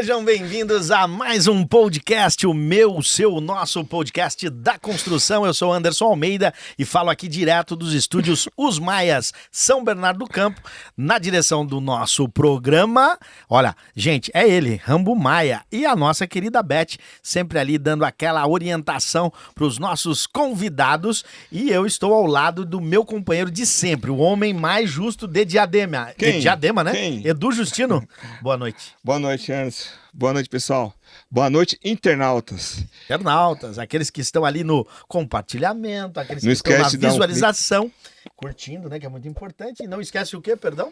Sejam bem-vindos a mais um podcast, o meu, o seu, o nosso podcast da construção. Eu sou Anderson Almeida e falo aqui direto dos estúdios Os Maias, São Bernardo do Campo, na direção do nosso programa. Olha, gente, é ele, Rambo Maia, e a nossa querida Beth, sempre ali dando aquela orientação para os nossos convidados. E eu estou ao lado do meu companheiro de sempre, o homem mais justo de Diadema. Quem? De Diadema, né? Quem? Edu Justino. Boa noite. Boa noite, Anderson. Boa noite, pessoal. Boa noite, internautas. Internautas, aqueles que estão ali no compartilhamento, aqueles Não que estão na esquece de dar um visualização, curtindo, né, que é muito importante. E não esquece o quê, perdão?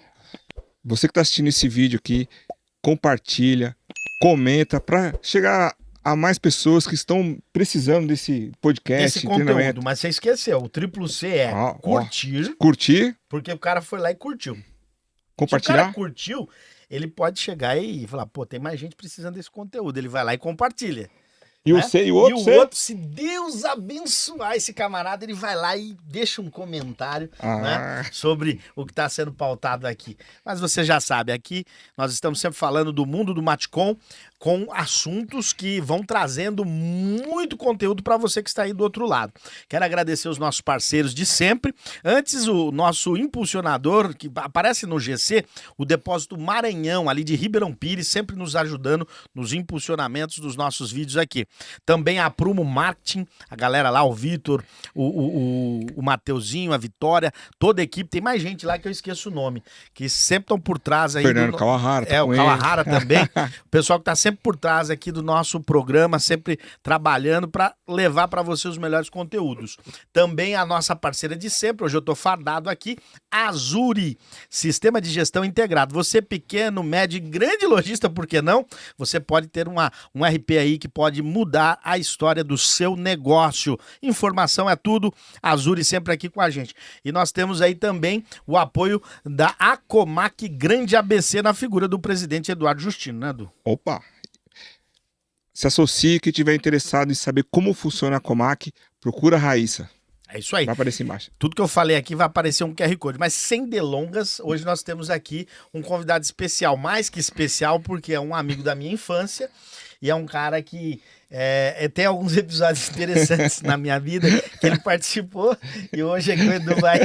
Você que está assistindo esse vídeo aqui, compartilha, comenta para chegar a mais pessoas que estão precisando desse podcast. Esse conteúdo, mas você esqueceu, o triplo C é curtir, curtir, porque o cara foi lá e curtiu. compartilhar. Se o cara curtiu, ele pode chegar e falar, pô, tem mais gente precisando desse conteúdo. Ele vai lá e compartilha. E né? o C e o outro, Se Deus abençoar esse camarada, ele vai lá e deixa um comentário né, sobre o que está sendo pautado aqui. Mas você já sabe, aqui nós estamos sempre falando do mundo do Matcom, com assuntos que vão trazendo muito conteúdo para você que está aí do outro lado. Quero agradecer os nossos parceiros de sempre. Antes, o nosso impulsionador, que aparece no GC, o Depósito Maranhão, ali de Ribeirão Pires, sempre nos ajudando nos impulsionamentos dos nossos vídeos aqui. Também a Prumo Marketing, a galera lá, o Vitor, o Mateuzinho, a Vitória, toda a equipe. Tem mais gente lá que eu esqueço o nome, que sempre estão por trás aí. Fernando Kawahara. O Kawahara também. O pessoal que está sempre por trás aqui do nosso programa, sempre trabalhando para levar para você os melhores conteúdos. Também a nossa parceira de sempre, hoje eu estou fardado aqui, Azuri, Sistema de Gestão Integrado. Você pequeno, médio e grande lojista, por que não? Você pode ter um RP aí que pode mudar a história do seu negócio. Informação é tudo, Azuri sempre aqui com a gente. E nós temos aí também o apoio da Acomac Grande ABC na figura do presidente Eduardo Justino, né, Edu? Opa! Se associe, quem estiver interessado em saber como funciona a Acomac, procura a Raíssa. É isso aí. Vai aparecer embaixo. Tudo que eu falei aqui vai aparecer um QR Code. Mas sem delongas, hoje nós temos aqui um convidado especial. Mais que especial, porque é um amigo da minha infância. E é um cara que tem alguns episódios interessantes na minha vida que ele participou. E hoje é que o Edu vai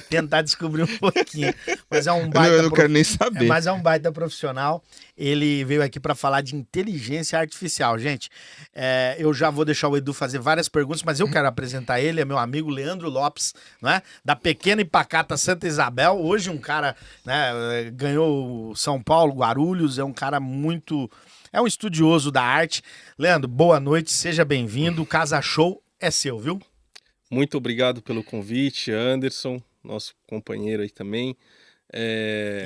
tentar descobrir um pouquinho. Mas é um baita. Eu não quero nem saber. Mas é um baita profissional. Ele veio aqui para falar de inteligência artificial. Gente, eu já vou deixar o Edu fazer várias perguntas, mas eu quero apresentar ele. É meu amigo Leandro Lopes, né? Da pequena e pacata Santa Isabel. Hoje um cara, né, ganhou São Paulo, Guarulhos. É um cara muito... É um estudioso da arte. Leandro, boa noite, seja bem-vindo. O Casa Show é seu, viu? Muito obrigado pelo convite, Anderson, nosso companheiro aí também.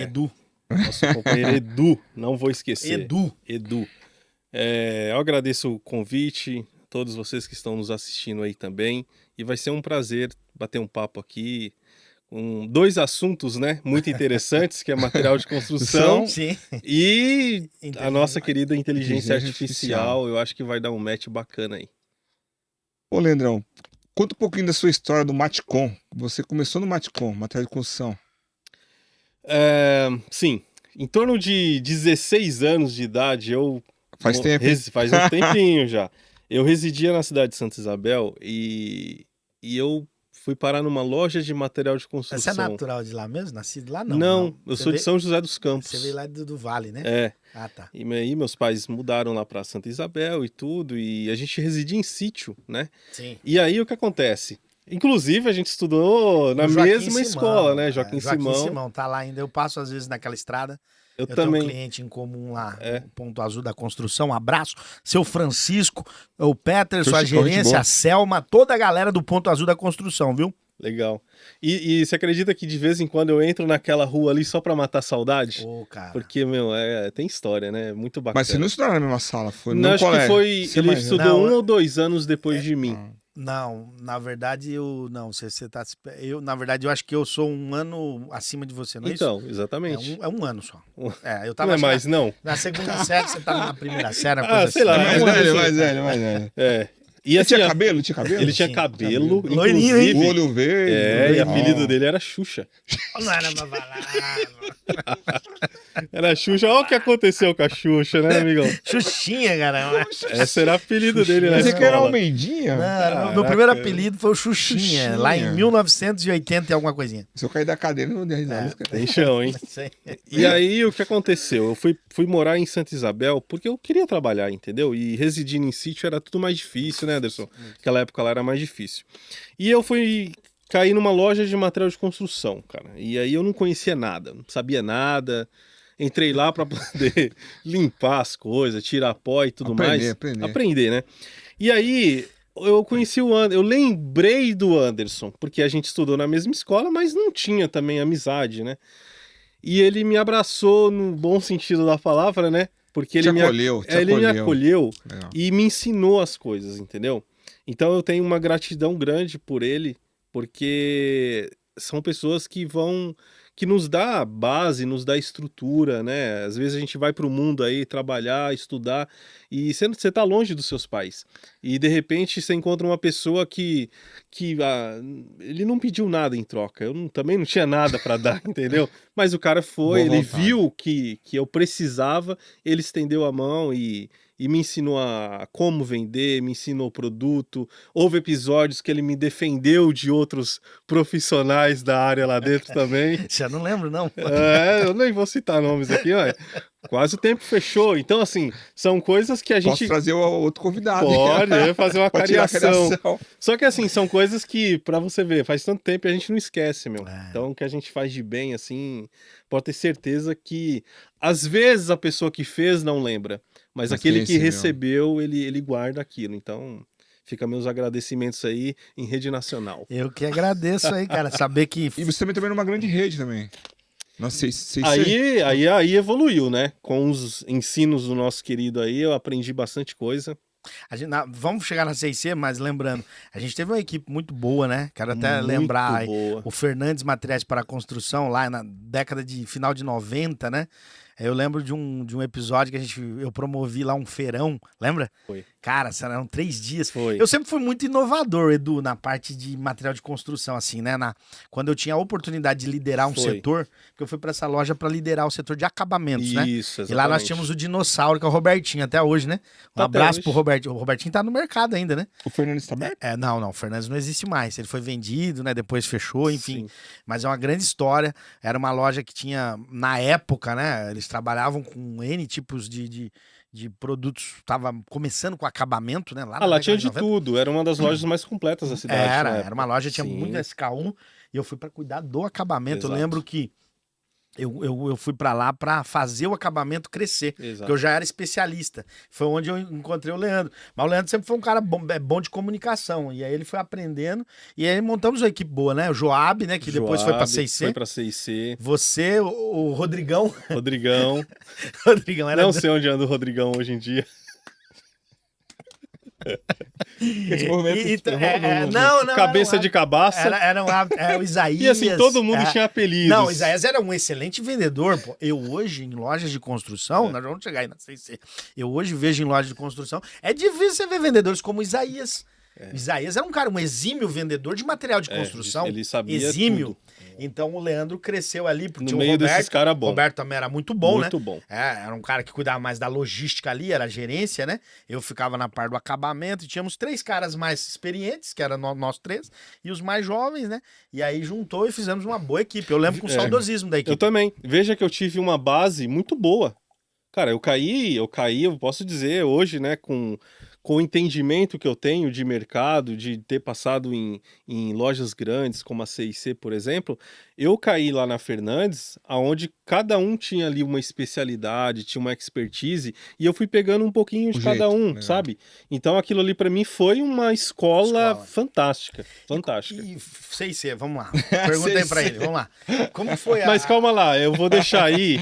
Edu. Nosso companheiro Edu, não vou esquecer. Edu. Eu agradeço o convite, todos vocês que estão nos assistindo aí também. E vai ser um prazer bater um papo aqui com dois assuntos, né, muito interessantes, que é material de construção Sim. e a nossa querida inteligência artificial. Eu acho que vai dar um match bacana aí. Ô, Leandrão, conta um pouquinho da sua história do Matcom. Você começou no Matcom, material de construção. Sim, em torno de 16 anos de idade, Faz tempo. Faz um tempinho já. Eu residia na cidade de Santa Isabel e eu fui parar numa loja de material de construção. Você é natural de lá mesmo? Nascido lá? Não. Não, eu sou de São José dos Campos. Você veio lá do Vale, né? É. Ah, tá. E aí meus pais mudaram lá para Santa Isabel e tudo, e a gente residia em sítio, né? Sim. E aí o que acontece? Inclusive a gente estudou na mesma escola, né? Joaquim Simão. Tá lá ainda. Eu passo às vezes naquela estrada. Eu tenho também. um cliente em comum lá, o Ponto Azul da Construção. Um abraço. Seu Francisco, o Peterson, a gerência, a Selma, toda a galera do Ponto Azul da Construção, viu? Legal. E você acredita que de vez em quando eu entro naquela rua ali só pra matar saudade? Pô, cara. Porque, tem história, né? Muito bacana. Mas você não estudou na mesma sala? Foi não, no acho colégio. que foi... Você ele imagina? estudou 1 ou 2 anos depois de mim. Não, na verdade você tá... na verdade eu acho que eu sou um ano acima de você, não é isso? Então, exatamente. É um ano só. Eu tava... Não é mais, não? Na segunda série, você tava na primeira série, sei lá. Mais velho. É. E Ele assim, tinha cabelo? Tinha cabelo? ele tinha Sim, cabelo, Loirinho, hein? O inclusive. olho verde. E o apelido Ó. dele era Xuxa. Não era pra falar. Era Xuxa. Olha o que aconteceu com a Xuxa, né, amigão? Xuxinha, cara. Esse era o apelido dele na Pensei que era escola. Almeidinha. Não, meu primeiro apelido foi o Xuxinha, Xuxinha. lá em 1980 e alguma coisinha. Se eu cair da cadeira, eu não dei risada. Tem chão, hein? E aí, o que aconteceu? Eu fui morar em Santa Isabel porque eu queria trabalhar, entendeu? E residindo em sítio era tudo mais difícil, né, Anderson? Naquela época lá era mais difícil. E eu fui cair numa loja de material de construção, cara. E aí eu não conhecia nada, não sabia nada. Entrei lá para poder limpar as coisas, tirar pó e tudo mais. Aprender, né? E aí eu conheci o Anderson, eu lembrei do Anderson, porque a gente estudou na mesma escola, mas não tinha também amizade, né? E ele me abraçou no bom sentido da palavra, né? Porque ele me acolheu Legal. e me ensinou as coisas, entendeu? Então eu tenho uma gratidão grande por ele, porque são pessoas que nos dá a base, nos dá a estrutura, né? Às vezes a gente vai para o mundo aí trabalhar, estudar, e você tá longe dos seus pais. E de repente você encontra uma pessoa que ele não pediu nada em troca. Também não tinha nada para dar, entendeu? Mas o cara foi, ele viu que eu precisava, ele estendeu a mão e me ensinou a como vender, me ensinou o produto. Houve episódios que ele me defendeu de outros profissionais da área lá dentro também. Já não lembro, não. Eu nem vou citar nomes aqui, ó. Quase o tempo fechou. Então, assim, são coisas que a gente... Posso trazer o outro convidado. Pode, fazer uma Pode tirar a cariação. cariação. Só que, assim, são coisas que, pra você ver, faz tanto tempo e a gente não esquece, meu. É. Então, o que a gente faz de bem, assim, pode ter certeza que, às vezes, a pessoa que fez não lembra, mas aquele que recebeu, ele guarda aquilo. Então, fica meus agradecimentos aí em rede nacional. Eu que agradeço aí, cara, saber que... E você também numa grande rede também. Nossa, Aí evoluiu, né? Com os ensinos do nosso querido aí, eu aprendi bastante coisa. Vamos chegar na 6C, mas lembrando, a gente teve uma equipe muito boa, né? Quero até Muito lembrar aí, boa. o Fernandes Materiais para a Construção, lá na década de final de 90, né? Eu lembro de um episódio que eu promovi lá um feirão, lembra? Foi. Cara, eram 3 dias. Foi. Eu sempre fui muito inovador, Edu, na parte de material de construção, assim, né? Quando eu tinha a oportunidade de liderar um setor, porque eu fui para essa loja para liderar o setor de acabamentos, né? Isso, exatamente. E lá nós tínhamos o dinossauro, que é o Robertinho, até hoje, né? Um abraço pro Robertinho. O Robertinho tá no mercado ainda, né? O Fernandes tá aberto? Não, o Fernandes não existe mais. Ele foi vendido, né? Depois fechou, enfim. Sim. Mas é uma grande história. Era uma loja que tinha, na época, né? Eles trabalhavam com N tipos de produtos. Tava começando com acabamento, né? Lá tinha de tudo. Era uma das lojas mais completas da cidade. Era uma loja, tinha muito SK1 e eu fui para cuidar do acabamento. Exato. Eu lembro que eu fui para lá para fazer o acabamento crescer, Exato. porque eu já era especialista. Foi onde eu encontrei o Leandro. Mas o Leandro sempre foi um cara bom de comunicação, e aí ele foi aprendendo, e aí montamos uma equipe boa, né? O Joab, né, que depois foi para 6C. Foi para 6C. Você, o Rodrigão. Rodrigão. Rodrigão era... Não sei onde anda o Rodrigão hoje em dia. Cabeça de cabaça. Era o Isaías. E assim, todo mundo tinha apelidos. Não, o Isaías era um excelente vendedor, pô. Eu hoje, em lojas de construção, nós vamos chegar aí na 6C. Eu hoje vejo em lojas de construção, é difícil você ver vendedores como o Isaías. Isaías era um cara, um exímio vendedor de material de construção. Ele sabia exímio. tudo. Então o Leandro cresceu ali, porque no meio desses caras bons. O Roberto também era muito bom, muito né? Bom. Era um cara que cuidava mais da logística ali, era a gerência, né? Eu ficava na parte do acabamento e tínhamos 3 caras mais experientes, que eram nós 3, e os mais jovens, né? E aí juntou e fizemos uma boa equipe. Eu lembro com o saudosismo da equipe. Eu também. Veja que eu tive uma base muito boa. Cara, eu posso dizer hoje, né, com o entendimento que eu tenho de mercado, de ter passado em lojas grandes, como a 6C, por exemplo, eu caí lá na Fernandes, onde cada um tinha ali uma especialidade, tinha uma expertise, e eu fui pegando um pouquinho de cada um, sabe? Então aquilo ali para mim foi uma escola fantástica, fantástica. E 6C, vamos lá. Pergunta aí pra ele, vamos lá. Como foi Mas calma lá, eu vou deixar aí,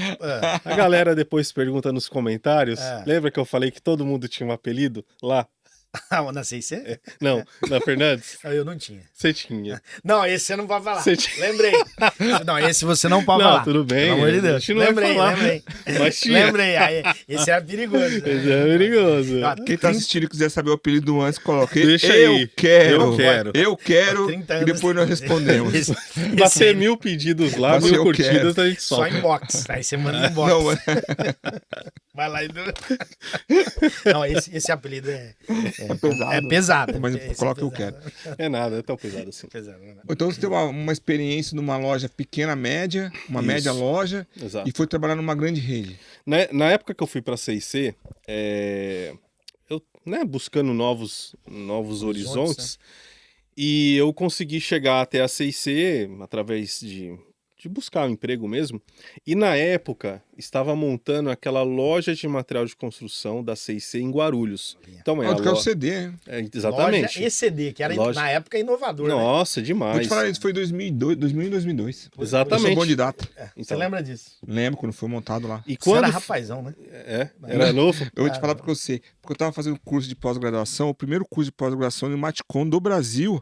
a galera depois pergunta nos comentários, lembra que eu falei que todo mundo tinha um apelido lá? Na CIC? Não, na Fernandes? Eu não tinha. Você tinha. Não, esse você não pode falar. Você tinha. Lembrei. Não, esse você não pode Não, falar. tudo bem. Pelo amor de A Deus. gente não vai Lembrei, falar. lembrei. Mas tinha. Lembrei. Aí, esse era perigoso. Esse é perigoso. Ó, Quem tá assistindo e quiser saber o apelido do antes, coloca. Deixa eu aí. quero. Eu quero. Eu quero. 30 E anos. depois nós respondemos. Esse Bater aí, 1000 pedidos lá, Mas 1000 eu curtidas, quero. a gente só solta. inbox. Aí você manda inbox. Não, mas- Vai lá e... Não, esse apelido é pesado. É pesado. Mas Esse coloca é eu pesado. É nada, é tão pesado assim. Pesado, né? Então você tem uma experiência numa loja pequena, média, uma Isso. média loja, Exato. e foi trabalhar numa grande rede. Na época que eu fui para a CIC, eu buscando novos horizontes, e eu consegui chegar até a CIC através de buscar um emprego mesmo. E na época, estava montando aquela loja de material de construção da CIC em Guarulhos. Então Onde que é o CD, hein? exatamente. Loja ECD, que era Loja- na época inovador. Né? Nossa, Vou demais. te falar, isso foi em 2002, 2000 e 2002. Eu sou Exatamente. bom de data. Você Então. lembra disso? Lembro quando foi montado lá. E Você era quando rapazão, né? era novo. Eu vou te falar porque eu sei. Porque eu tava fazendo curso de pós-graduação, o primeiro curso de pós-graduação no Maticom do Brasil.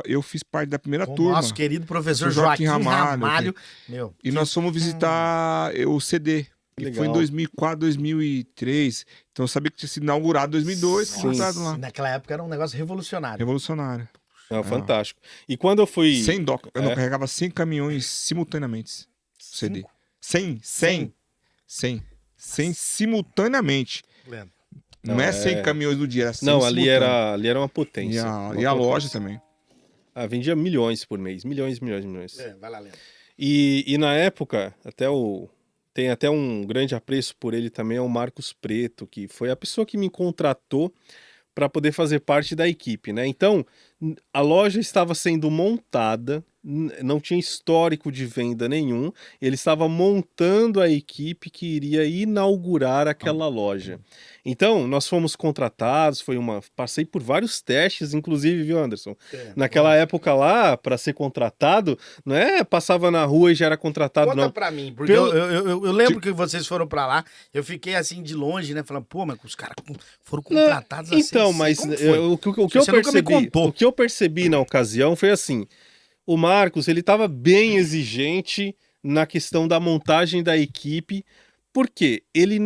Eu fiz parte da primeira Com o turma. nosso querido professor Joaquim Joaquim Ramalho, Ramalho. Meu, E nós fomos visitar o CD. Que Legal. foi em 2004, 2003. Então eu sabia que tinha sido inaugurado em 2002. Sim. Foi montado lá. naquela época era um negócio revolucionário. Revolucionário. Não, fantástico. E quando eu fui... 100 doc. Eu não É. carregava 100 caminhões simultaneamente. O CD. 100 simultaneamente. Lembro. Não, Não, é 100 caminhões no dia, era 100 Não, ali simultâneos. era uma potência. E uma a loja potência. também. Vendia milhões por mês. Milhões. Vai lá, Leandro. E na época, tem até um grande apreço por ele também, é o Marcos Preto, que foi a pessoa que me contratou para poder fazer parte da equipe, né? Então, a loja estava sendo montada, não tinha histórico de venda nenhum, ele estava montando a equipe que iria inaugurar aquela loja. Então, nós fomos contratados, passei por vários testes, inclusive, viu, Anderson? Naquela época lá, para ser contratado, não é passava na rua e já era contratado, Conta não. pra mim, porque eu lembro que vocês foram pra lá, eu fiquei assim de longe, né? Falando, pô, mas os caras foram contratados assim. Então, mas Como foi? o que eu Você nunca me percebi, contou. o que eu percebi na ocasião foi assim, o Marcos, ele estava bem exigente na questão da montagem da equipe, porque ele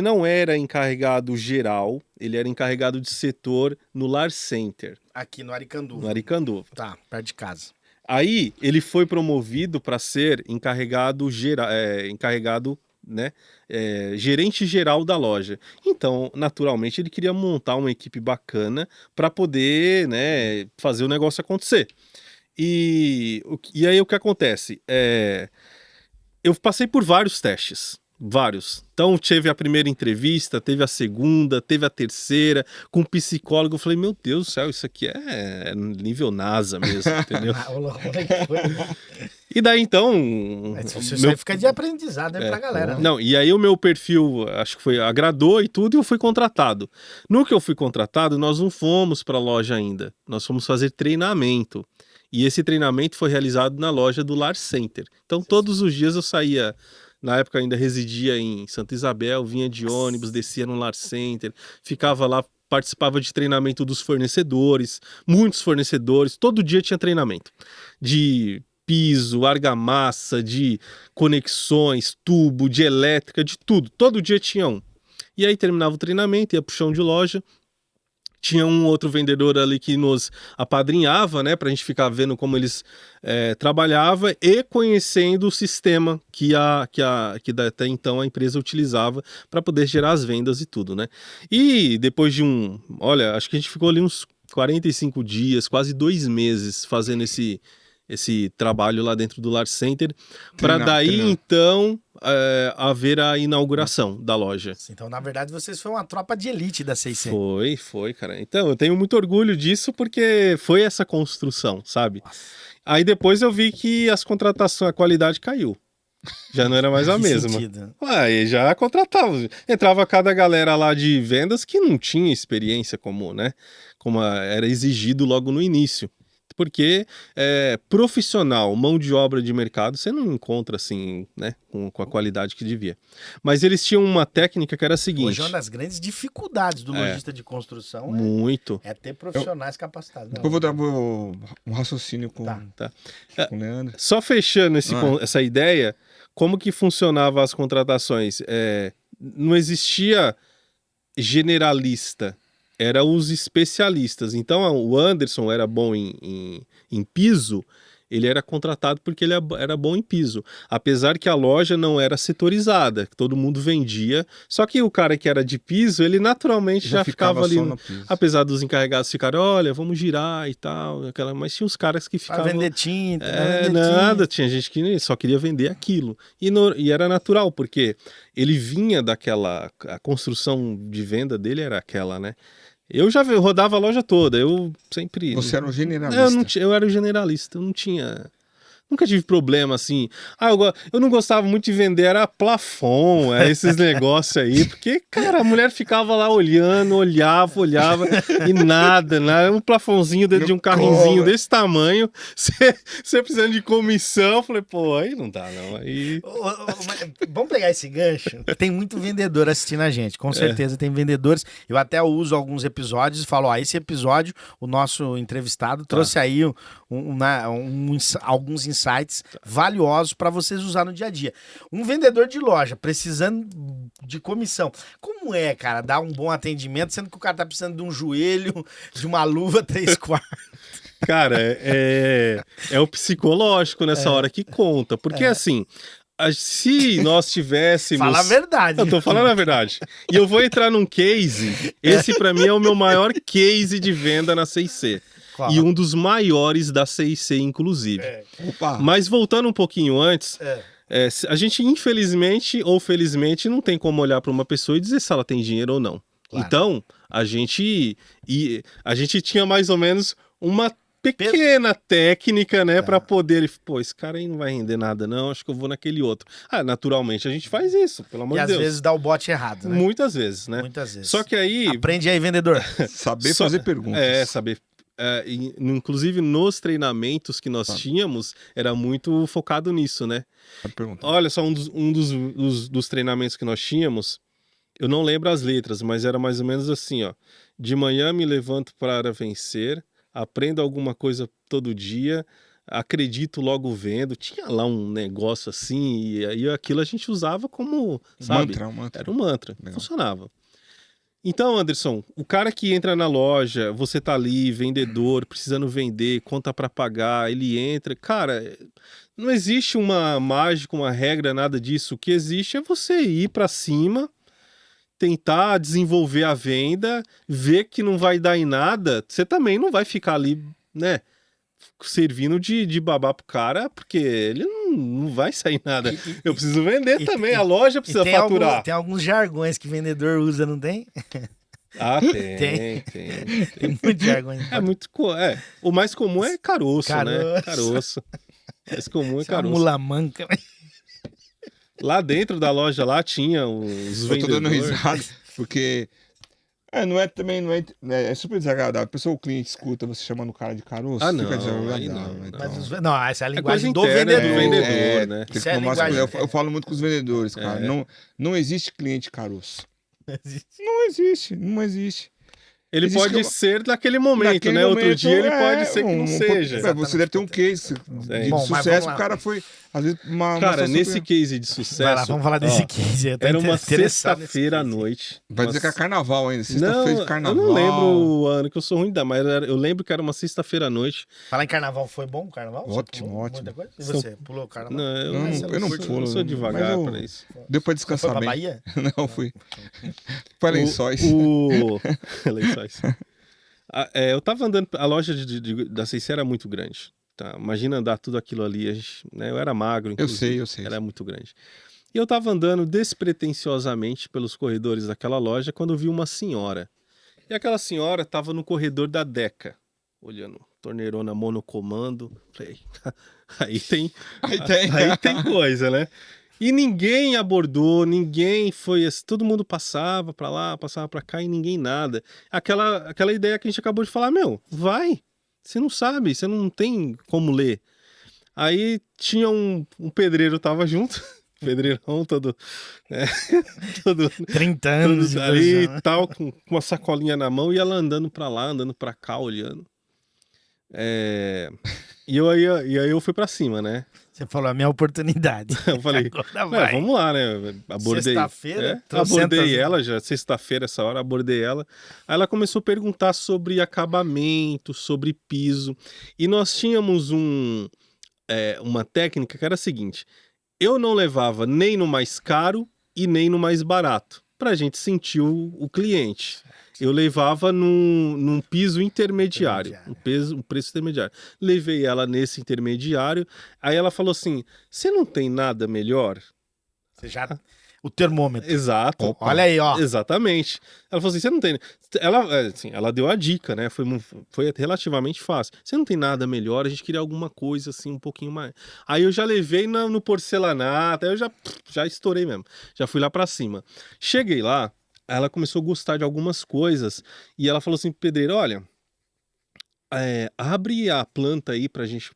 não era encarregado geral, ele era encarregado de setor no Lar Center, Aqui no Aricanduva. no Aricanduva. Tá, perto de casa. Aí ele foi promovido para ser encarregado né, gerente geral da loja. Então, naturalmente, ele queria montar uma equipe bacana para poder, né, fazer o negócio acontecer. E aí o que acontece? Eu passei por vários testes. Vários. Então, teve a primeira entrevista, teve a segunda, teve a terceira, com um psicólogo. Eu falei, meu Deus do céu, isso aqui é nível NASA mesmo, entendeu? E daí, então... Isso aí fica de aprendizado pra galera. Né? Não, e aí o meu perfil, acho que agradou e tudo, e eu fui contratado. No que eu fui contratado, nós não fomos para a loja ainda. Nós fomos fazer treinamento. E esse treinamento foi realizado na loja do Lar Center. Então, todos os dias eu saía... Na época eu ainda residia em Santa Isabel, vinha de ônibus, descia no Lar Center, ficava lá, participava de treinamento dos fornecedores, muitos fornecedores, todo dia tinha treinamento. De piso, argamassa, de conexões, tubo, de elétrica, de tudo. Todo dia tinha um. E aí terminava o treinamento, ia pro chão de loja, tinha um outro vendedor ali que nos apadrinhava, né, pra gente ficar vendo como eles trabalhavam e conhecendo o sistema que até então a empresa utilizava para poder gerar as vendas e tudo, né. E depois de acho que a gente ficou ali uns 45 dias, quase 2 meses fazendo esse trabalho lá dentro do Lar Center, para daí então haver a inauguração da loja. Então, na verdade, vocês foram uma tropa de elite da CIC. Foi, cara. Então, eu tenho muito orgulho disso porque foi essa construção, sabe? Aí depois eu vi que as contratações, a qualidade caiu. Já não era mais a mesma. Aí já contratava. Entrava cada galera lá de vendas que não tinha experiência como era exigido logo no início. Porque profissional, mão de obra de mercado, você não encontra assim, né, com a qualidade que devia. Mas eles tinham uma técnica que era a seguinte... Hoje é uma das grandes dificuldades do lojista de construção muito. é ter profissionais capacitados. Eu vou dar um raciocínio com Tá. o Leandro. Só fechando essa ideia, como que funcionava as contratações? Não existia generalista, era os especialistas. Então o Anderson era bom em piso, ele era contratado porque ele era bom em piso. Apesar que a loja não era setorizada, todo mundo vendia. Só que o cara que era de piso, ele naturalmente já ficava ali. Apesar dos encarregados ficarem, olha, vamos girar e tal. Mas tinha uns caras que ficavam... Pra vender tinta. Nada, tinha gente que só queria vender aquilo. E era natural, porque ele vinha daquela... A construção de venda dele era aquela, né? Eu já rodava a loja toda, eu sempre... Você era um generalista. Eu era um generalista, eu não tinha... Nunca tive problema assim. Eu não gostava muito de vender, era plafon, esses negócios aí. Porque, cara, a mulher ficava lá olhando, olhava e nada. Um plafonzinho dentro de um carrinzinho desse tamanho. Você precisando de comissão. Eu falei, pô, aí não dá não. Aí... Vamos pegar esse gancho. Tem muito vendedor assistindo a gente. Com certeza tem vendedores. Eu até uso alguns episódios e falo, esse episódio, o nosso entrevistado trouxe aí alguns insights valiosos para vocês usar no dia a dia. Um vendedor de loja precisando de comissão. Como é, cara, dar um bom atendimento, sendo que o cara tá precisando de um joelho, de uma luva 3/4? Cara, é o psicológico nessa hora que conta. Porque assim, se nós tivéssemos... Fala a verdade. Eu tô falando a verdade. E eu vou entrar num case. Esse pra mim é o meu maior case de venda na C&C. E um dos maiores da C&C, inclusive. Mas voltando um pouquinho antes, a gente, infelizmente ou felizmente, não tem como olhar para uma pessoa e dizer se ela tem dinheiro ou não. Claro. Então, a gente tinha mais ou menos uma pequena técnica, né, para poder... Pô, esse cara aí não vai render nada, não, acho que eu vou naquele outro. Naturalmente, a gente faz isso, pelo amor de Deus. E às vezes dá o bote errado, né? Muitas vezes, né? Muitas vezes. Só que aí... Aprende aí, vendedor. Saber fazer perguntas. Saber... inclusive nos treinamentos que nós tínhamos, era muito focado nisso, né? Olha só, um dos treinamentos que nós tínhamos, eu não lembro as letras, mas era mais ou menos assim, ó. De manhã me levanto para vencer, aprendo alguma coisa todo dia, acredito logo vendo. Tinha lá um negócio assim, e aí aquilo a gente usava como, sabe? Mantra. Era um mantra, Legal. Funcionava. Então, Anderson, o cara que entra na loja, você tá ali, vendedor, precisando vender, conta para pagar, ele entra. Cara, não existe uma mágica, uma regra, nada disso. O que existe é você ir para cima, tentar desenvolver a venda, ver que não vai dar em nada. Você também não vai ficar ali, né, servindo de babá pro cara, porque ele não vai sair nada. Eu preciso vender também, a loja precisa faturar. Tem alguns jargões que vendedor usa, não tem? Tem. Tem muito jargão. O mais comum é caroço, né? Caroço. O mais comum é caroço. Mula manca. Lá dentro da loja, lá tinha os vendedores. Eu tô dando risada, porque... É super desagradável. A pessoa, o cliente escuta você chamando o cara de caroço. Não. Fica Não. Então... Não, essa é a linguagem do interna, vendedor. Do vendedor, né? Eu falo muito com os vendedores, cara. Não existe cliente caroço. Não existe. Ele pode ser naquele momento, né? Outro dia ele pode ser que não seja. Você deve ter um case de sucesso. O cara foi, às vezes, Cara, nesse case de sucesso... Vai lá, vamos falar desse case. Era uma sexta-feira à noite. Vai dizer que é carnaval ainda, sexta-feira de carnaval. Eu não lembro o ano, que eu sou ruim da, mas eu lembro que era uma sexta-feira à noite. Falar em carnaval, foi bom o carnaval? Ótimo. Muita coisa? E você, pulou o carnaval? Eu não pulo, eu sou devagar pra isso. Deu pra descansar bem. Foi pra Bahia? Não, fui. Foi Lençóis. Lençóis. Eu tava andando, a loja da C&C era muito grande. Tá? Imagina andar tudo aquilo ali, né? Eu era magro, inclusive. Eu sei. Era muito grande. E eu tava andando despretensiosamente pelos corredores daquela loja quando eu vi uma senhora. E aquela senhora tava no corredor da Deca, olhando, torneirona monocomando. Falei, aí tem coisa, né? E ninguém abordou, ninguém foi... Todo mundo passava pra lá, passava pra cá e ninguém nada. Aquela ideia que a gente acabou de falar, vai. Você não sabe, você não tem como ler. Aí tinha um pedreiro, tava junto, pedreirão todo, né, todo 30 anos de ali profissão, né? e tal, com uma sacolinha na mão, e ela andando pra lá, andando pra cá, olhando. E aí eu fui pra cima, né? Você falou, a minha oportunidade. Eu falei, Agora vai. vamos lá, né? Abordei. Sexta-feira, Abordei ela, já sexta-feira, essa hora, abordei ela. Aí ela começou a perguntar sobre acabamento, sobre piso. E nós tínhamos uma técnica que era a seguinte: eu não levava nem no mais caro e nem no mais barato, pra gente sentir o cliente. Eu levava num piso intermediário, um preço intermediário. Levei ela nesse intermediário, aí ela falou assim, você não tem nada melhor? Você já... O termômetro. Exato. Opa. Olha aí, ó. Exatamente. Ela falou assim, você não tem... Ela deu a dica, né? Foi relativamente fácil. Você não tem nada melhor, a gente queria alguma coisa assim, um pouquinho mais. Aí eu já levei no porcelanato, aí eu já estourei mesmo. Já fui lá pra cima. Cheguei lá, ela começou a gostar de algumas coisas e ela falou assim, pedreiro, olha, abre a planta aí pra gente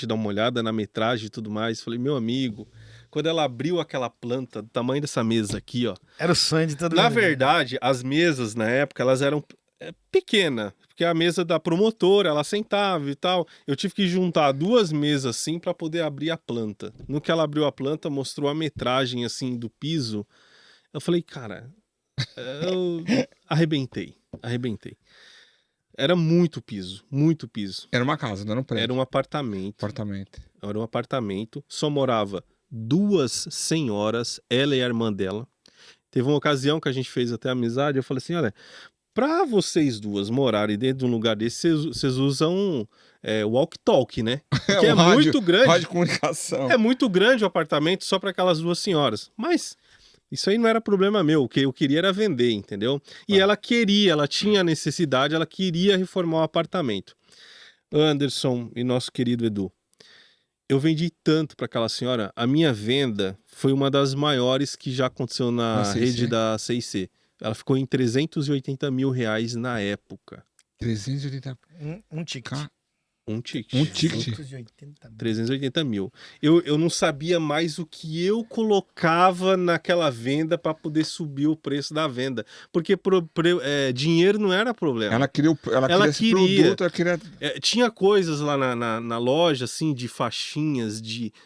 dar uma olhada na metragem e tudo mais. Falei, meu amigo, quando ela abriu aquela planta do tamanho dessa mesa aqui, ó. Era o sonho de todo mundo. Na verdade, as mesas na época, elas eram pequenas, porque a mesa da promotora, ela sentava e tal. Eu tive que juntar 2 mesas assim pra poder abrir a planta. No que ela abriu a planta, mostrou a metragem assim do piso. Eu falei, cara, eu arrebentei. Era muito piso, muito piso. Era uma casa, não era um prédio. Era um apartamento. Era um apartamento. Só morava 2 senhoras, ela e a irmã dela. Teve uma ocasião que a gente fez até amizade. Eu falei assim, olha, pra vocês duas morarem dentro de um lugar desse, vocês usam walk-talk, né? Porque é muito grande. Rádio comunicação. É muito grande o apartamento só para aquelas 2 senhoras. Mas isso aí não era problema meu. O que eu queria era vender, entendeu? E ela tinha necessidade, ela queria reformar o apartamento. Anderson e nosso querido Edu, eu vendi tanto para aquela senhora, a minha venda foi uma das maiores que já aconteceu na rede da C&C. Ela ficou em R$380 mil na época. 380... Um ticket. Um ticket. 380 mil. Eu não sabia mais o que eu colocava naquela venda para poder subir o preço da venda. Porque dinheiro não era problema. Ela queria esse produto, ela queria... tinha coisas lá na loja, assim, de faixinhas,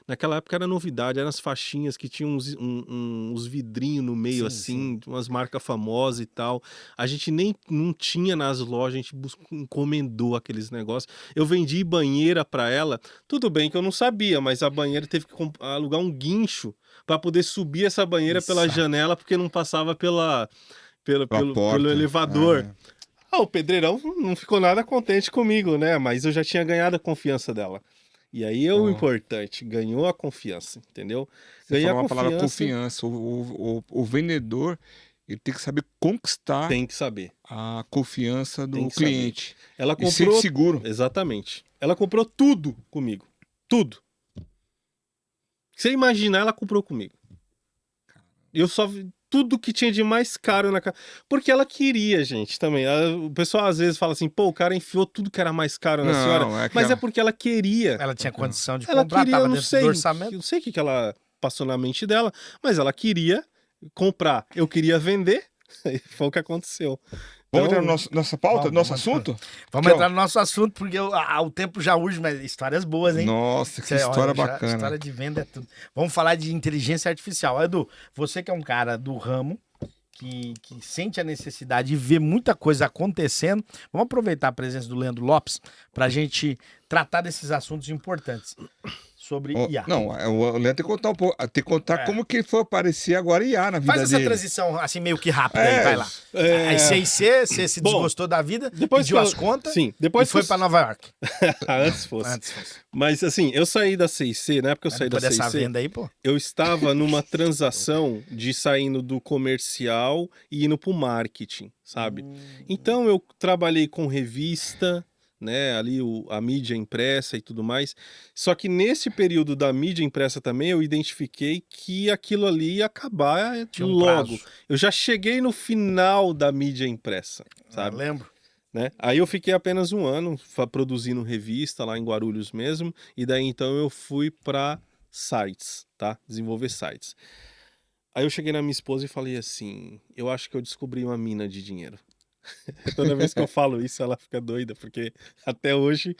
naquela época era novidade, eram as faixinhas que tinham uns vidrinhos no meio, sim. Umas marcas famosas e tal. A gente não tinha nas lojas, a gente encomendou aqueles negócios. Eu vendi banheira para ela, tudo bem que eu não sabia, mas a banheira teve que alugar um guincho para poder subir essa banheira pela janela, porque não passava pelo elevador. O pedreirão não ficou nada contente comigo, né? Mas eu já tinha ganhado a confiança dela. E aí o importante, ganhou a confiança, entendeu? Você falou uma palavra confiança. O vendedor, ele tem que saber conquistar a confiança do cliente. Ela comprou... E ser seguro. Exatamente. Ela comprou tudo comigo. Tudo. Você imaginar, ela comprou comigo. Eu só vi tudo que tinha de mais caro na casa. Porque ela queria, gente, também. O pessoal às vezes fala assim, pô, o cara enfiou tudo que era mais caro na senhora. Mas é porque ela queria. Ela tinha condição de ela comprar, queria, tava eu não dentro sei, do orçamento. Eu não sei o que ela passou na mente dela, mas ela queria comprar. Eu queria vender. Foi o que aconteceu. Vamos entrar no nossa pauta, nosso assunto? Vamos entrar no nosso assunto, porque o tempo já urge, mas histórias boas, hein? Nossa, que história bacana. História de venda é tudo. Vamos falar de inteligência artificial. Edu, você que é um cara do ramo, que sente a necessidade de ver muita coisa acontecendo, vamos aproveitar a presença do Leandro Lopes para a gente tratar desses assuntos importantes. Sobre IA. Não, o Leandro tem que contar um pouco, tem que contar como que foi aparecer agora IA na vida dele. Faz essa transição assim meio que rápida aí, vai lá. Aí C&C, você se desgostou da vida, pediu as contas depois e foi para Nova York. Antes fosse. Mas assim, eu saí da C&C, na época eu saí da C&C, dessa venda aí, pô. Eu estava numa transação de saindo do comercial e indo pro marketing, sabe? Então eu trabalhei com revista, né, ali a mídia impressa e tudo mais. Só que nesse período da mídia impressa também eu identifiquei que aquilo ali ia acabar logo. Eu já cheguei no final da mídia impressa, sabe? Lembro. né? Aí eu fiquei apenas um ano produzindo revista lá em Guarulhos mesmo, e daí então eu fui para sites, tá? Desenvolver sites. Aí eu cheguei na minha esposa e falei assim, eu acho que eu descobri uma mina de dinheiro. Toda vez que eu falo isso, ela fica doida, porque até hoje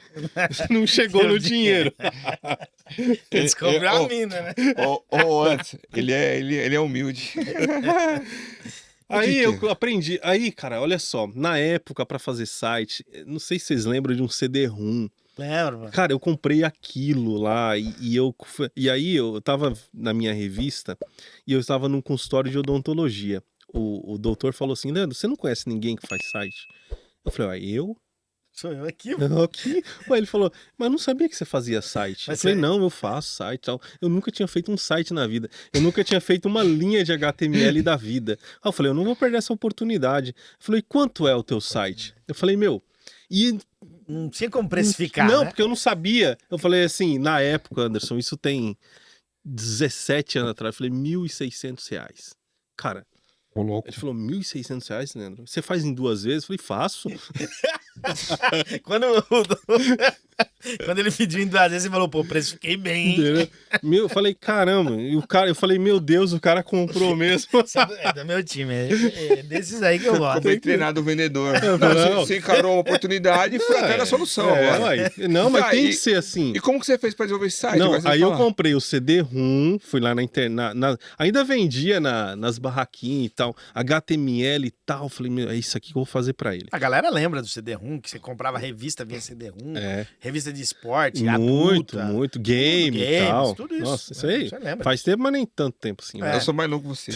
não chegou no dinheiro. Ele descobriu a mina, né? Antes, ele é humilde. Aí eu aprendi. Aí, cara, olha só, na época pra fazer site, não sei se vocês lembram de um CD-ROM. Lembro, mano. Cara, eu comprei aquilo lá e aí eu tava na minha revista e eu estava num consultório de odontologia. O doutor falou assim, Leandro, você não conhece ninguém que faz site? Eu falei, eu? Sou eu aqui, Eu aqui? Ué, ele falou, mas eu não sabia que você fazia site. Mas eu falei, você- não, eu faço site e tal. Eu nunca tinha feito um site na vida. Eu nunca tinha feito uma linha de HTML da vida. Aí eu falei, eu não vou perder essa oportunidade. Eu falei, quanto é o teu site? Eu falei, e Não tinha como precificar, não, né? porque eu não sabia. Eu falei assim, na época, Anderson, isso tem 17 anos atrás, eu falei R$1.600. Cara, Ô, louco. ele falou R$1.600, Leandro? Você faz em 2 vezes? Eu falei, faço. Quando ele pediu em 2 vezes, ele falou, pô, precifiquei bem, hein? Entendeu? Eu falei, caramba. E o cara, eu falei, meu Deus, o cara comprou mesmo. É do meu time, é desses aí que eu gosto. Foi treinado o vendedor. Não. Você encarou uma oportunidade e foi atrás da solução agora. Uai. Não, mas Tá, tem e- que ser assim. E como que você fez pra desenvolver esse site? Não, Agora você aí vai eu falar. comprei o CD-ROM, fui lá na internet, ainda vendia nas barraquinhas e tal, HTML e tal, falei, meu, é isso aqui que eu vou fazer pra ele. A galera lembra do CD-ROM, que você comprava revista via CD-ROM, É, revista de esporte, muito, adulta, muito, game e games, tal. tudo isso. Nossa, isso aí Você lembra. faz tempo, mas nem tanto tempo assim. É. Eu sou mais novo que você.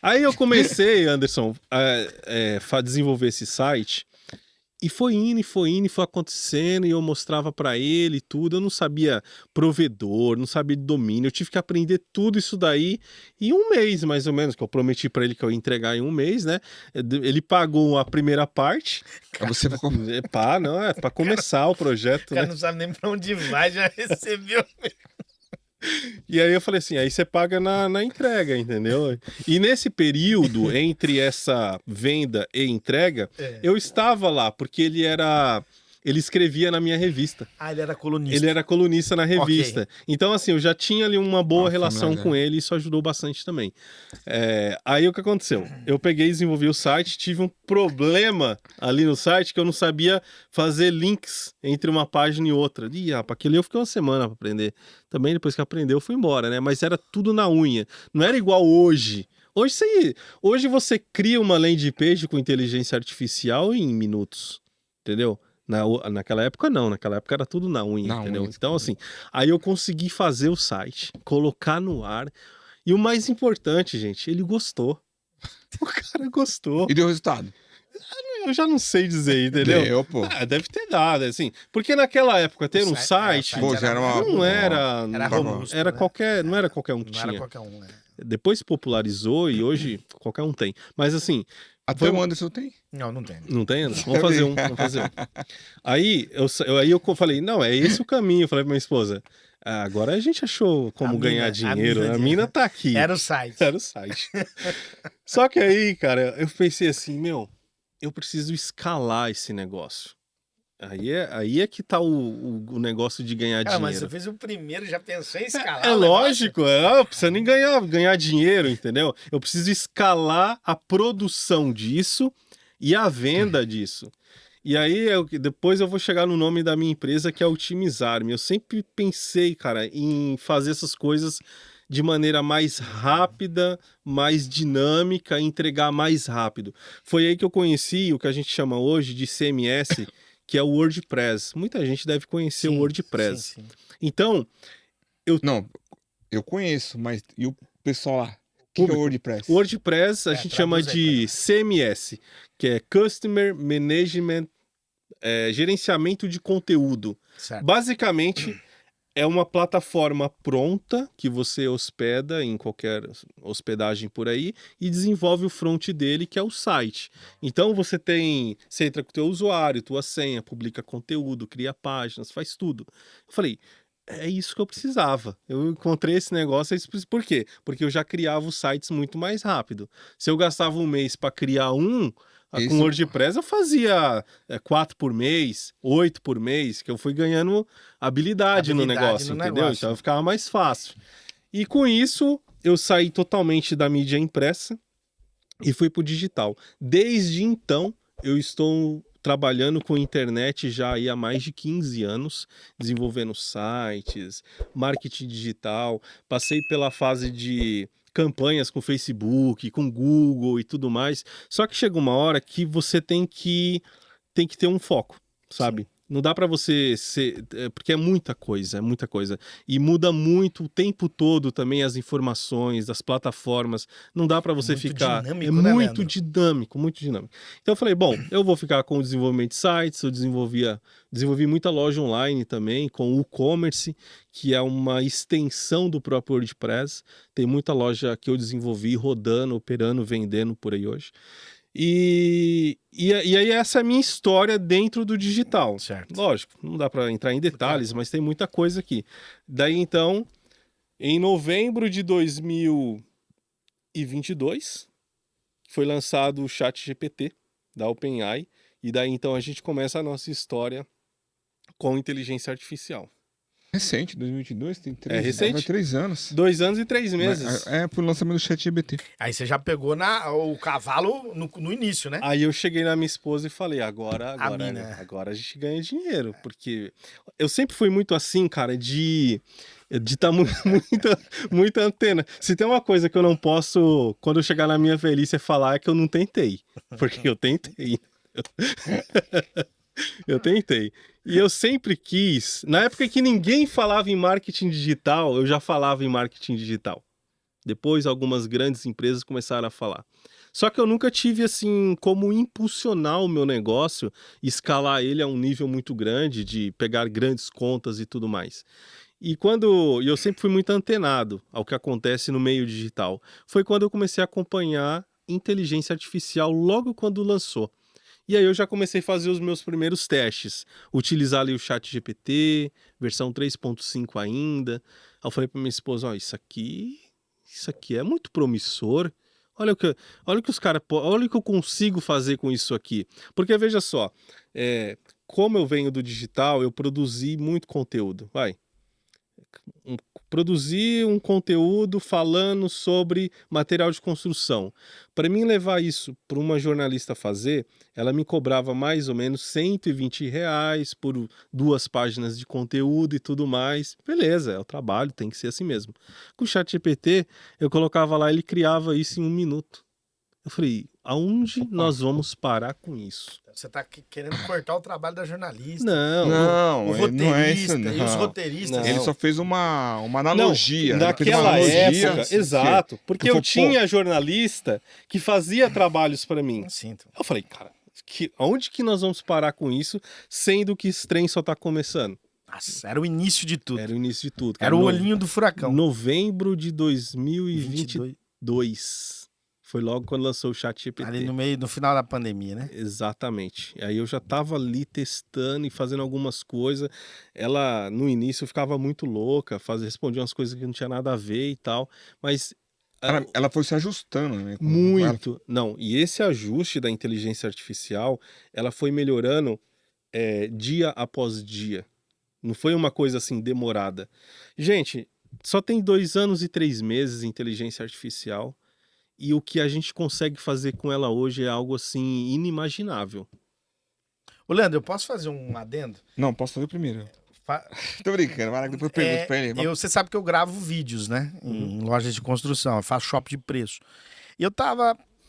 Aí eu comecei, Anderson, a desenvolver esse site. E foi indo, e foi acontecendo, e eu mostrava pra ele tudo. Eu não sabia provedor, não sabia de domínio. Eu tive que aprender tudo isso daí em um mês, mais ou menos, que eu prometi pra ele que eu ia entregar em um mês, né? Ele pagou a primeira parte. Aí você ficou... É pra começar o projeto, O cara né? não sabe nem pra onde vai, já recebeu. E aí eu falei assim, aí você paga na entrega, entendeu? E nesse período, entre essa venda e entrega, eu estava lá, porque ele escrevia na minha revista. Ah, ele era colunista. Ele era colunista na revista. Então, assim, eu já tinha ali uma boa relação familiaridade. com ele e isso ajudou bastante também. Aí o que aconteceu? Eu peguei e desenvolvi o site, tive um problema ali no site que eu não sabia fazer links entre uma página e outra. Ih, rapaz, aquele eu fiquei uma semana para aprender. Também depois que aprendeu, eu fui embora, né? Mas era tudo na unha. Não era igual hoje. Hoje você cria uma landing page com inteligência artificial em minutos, entendeu? Naquela época não, naquela época era tudo na unha, Na entendeu? unha. Então assim, aí eu consegui fazer o site, colocar no ar, e o mais importante, gente, ele gostou. O cara gostou. E deu resultado. Eu já não sei dizer, entendeu? Deu, pô. Deve ter dado, assim, porque naquela época ter O um site- site Pô, já era uma... não era, Era robusto, era né? não era qualquer um que Não tinha. era qualquer um, né? Depois popularizou e hoje qualquer um tem. Mas assim, Até o Anderson tem. Não tem. não tem, Anderson? Vamos fazer um, vamos fazer um. Aí eu falei, não, é esse o caminho. Eu falei pra minha esposa, agora a gente achou como A ganhar mina- a dinheiro. mina A de- mina tá aqui. Era o site. Era o site. Só que aí, cara, eu pensei assim, eu preciso escalar esse negócio. Aí é que tá o negócio de ganhar Cara, mas dinheiro. você fez o primeiro, já pensou em escalar É o lógico, eu preciso nem ganhar dinheiro, entendeu? Eu preciso escalar a produção disso e a venda disso. E aí, depois eu vou chegar no nome da minha empresa, que é Otimizar-me. Eu sempre pensei, cara, em fazer essas coisas de maneira mais rápida, mais dinâmica, entregar mais rápido. Foi aí que eu conheci o que a gente chama hoje de CMS, que é o WordPress. Muita gente deve conhecer o WordPress. Sim, sim. Então, Não, eu conheço, mas e o pessoal lá? O que é o WordPress? o WordPress a gente chama traduz aí de CMS, que é Customer Management, gerenciamento de conteúdo. Certo. Basicamente, é uma plataforma pronta que você hospeda em qualquer hospedagem por aí e desenvolve o front dele, que é o site. Então você entra com o teu usuário, tua senha, publica conteúdo, cria páginas, faz tudo. Eu falei, é isso que eu precisava. Eu encontrei esse negócio, por quê? Porque eu já criava os sites muito mais rápido. Se eu gastava um mês para criar um, Isso. Com WordPress eu fazia 4 por mês, 8 por mês, que eu fui ganhando habilidade no negócio, entendeu? Então ficava mais fácil. E com isso, eu saí totalmente da mídia impressa e fui pro digital. Desde então, eu estou trabalhando com internet já aí há mais de 15 anos, desenvolvendo sites, marketing digital, passei pela fase de campanhas com Facebook, com Google e tudo mais. Só que chega uma hora que você tem que ter um foco, sabe? Sim. Não dá para você ser... Porque é muita coisa, é muita coisa. E muda muito o tempo todo também as informações das plataformas. Não dá para você ficar... Dinâmico, é né, muito Leandro? dinâmico, muito dinâmico. Então eu falei, bom, eu vou ficar com o desenvolvimento de sites, eu desenvolvi muita loja online também, com o e-commerce, que é uma extensão do próprio WordPress. Tem muita loja que eu desenvolvi rodando, operando, vendendo por aí hoje. E aí essa é a minha história dentro do digital. Certo. Lógico, não dá para entrar em detalhes, mas tem muita coisa aqui. Daí então, em novembro de 2022, foi lançado o ChatGPT da OpenAI, e daí então a gente começa a nossa história com inteligência artificial. Recente, 2022, tem 3, recente? 3 anos. 2 anos e 3 meses. É pro lançamento do ChatGPT. Aí você já pegou o cavalo no início, né? Aí eu cheguei na minha esposa e falei, agora a gente ganha dinheiro, porque eu sempre fui muito assim, cara, de estar muita antena. Se tem uma coisa que eu não posso, quando eu chegar na minha velhice, falar é que eu não tentei, porque eu tentei. Eu tentei. E eu sempre quis, na época que ninguém falava em marketing digital, eu já falava em marketing digital. Depois algumas grandes empresas começaram a falar. Só que eu nunca tive assim como impulsionar o meu negócio, escalar ele a um nível muito grande, de pegar grandes contas e tudo mais. E eu sempre fui muito antenado ao que acontece no meio digital. Foi quando eu comecei a acompanhar inteligência artificial logo quando lançou. E aí eu já comecei a fazer os meus primeiros testes, utilizar ali o ChatGPT, versão 3.5 ainda. Aí eu falei para minha esposa, isso aqui é muito promissor. Olha o que os caras, olha o que eu consigo fazer com isso aqui. Porque veja só, como eu venho do digital, eu produzi muito conteúdo. Produzir um conteúdo falando sobre material de construção. Para mim levar isso para uma jornalista fazer, ela me cobrava mais ou menos R$120 por 2 páginas de conteúdo e tudo mais. Beleza, é o trabalho, tem que ser assim mesmo. Com o ChatGPT, eu colocava lá, ele criava isso em 1 minuto. Eu falei, aonde nós vamos parar com isso? Você tá querendo cortar o trabalho da jornalista. Não, o roteirista não é isso, não. E os roteiristas. Ele só fez uma analogia. Não, naquela época, exato. Porque eu tinha jornalista que fazia trabalhos para mim. Sinto. Eu falei, cara, aonde que nós vamos parar com isso, sendo que esse trem só tá começando? Nossa, era o início de tudo. Era o início de tudo. Era o olhinho do furacão. Novembro de 2022. Foi logo quando lançou o ChatGPT. Ali no final da pandemia, né? Exatamente. Aí eu já tava ali testando e fazendo algumas coisas. Ela, no início, ficava muito louca, respondia umas coisas que não tinha nada a ver e tal. Mas... Ela foi se ajustando, né? Muito. Não, e esse ajuste da inteligência artificial, ela foi melhorando dia após dia. Não foi uma coisa assim demorada. Gente, só tem 2 anos e 3 meses inteligência artificial. E o que a gente consegue fazer com ela hoje é algo assim inimaginável. Ô, Leandro, eu posso fazer um adendo? Não, posso fazer primeiro. Tô brincando, vai lá, depois pergunto pra ele. Você sabe que eu gravo vídeos, né? Em lojas de construção, eu faço shop de preço. E eu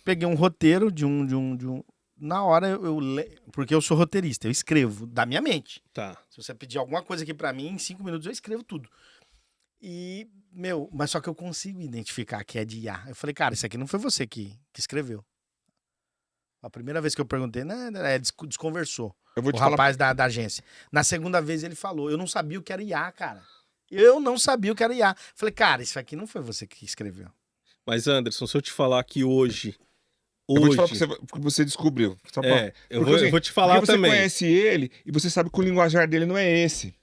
peguei um roteiro de um na hora porque eu sou roteirista, eu escrevo da minha mente. Tá. Se você pedir alguma coisa aqui pra mim, em 5 minutos eu escrevo tudo. E, mas só que eu consigo identificar que é de IA. Eu falei, cara, isso aqui não foi você que escreveu. A primeira vez que eu perguntei, desconversou. O rapaz da agência. Na segunda vez ele falou, eu não sabia o que era IA, cara. Eu não sabia o que era IA. Falei, cara, isso aqui não foi você que escreveu. Mas, Anderson, se eu te falar que hoje... Eu vou te falar porque você descobriu. Eu vou te falar porque também. Você conhece ele e você sabe que o linguajar dele não é esse.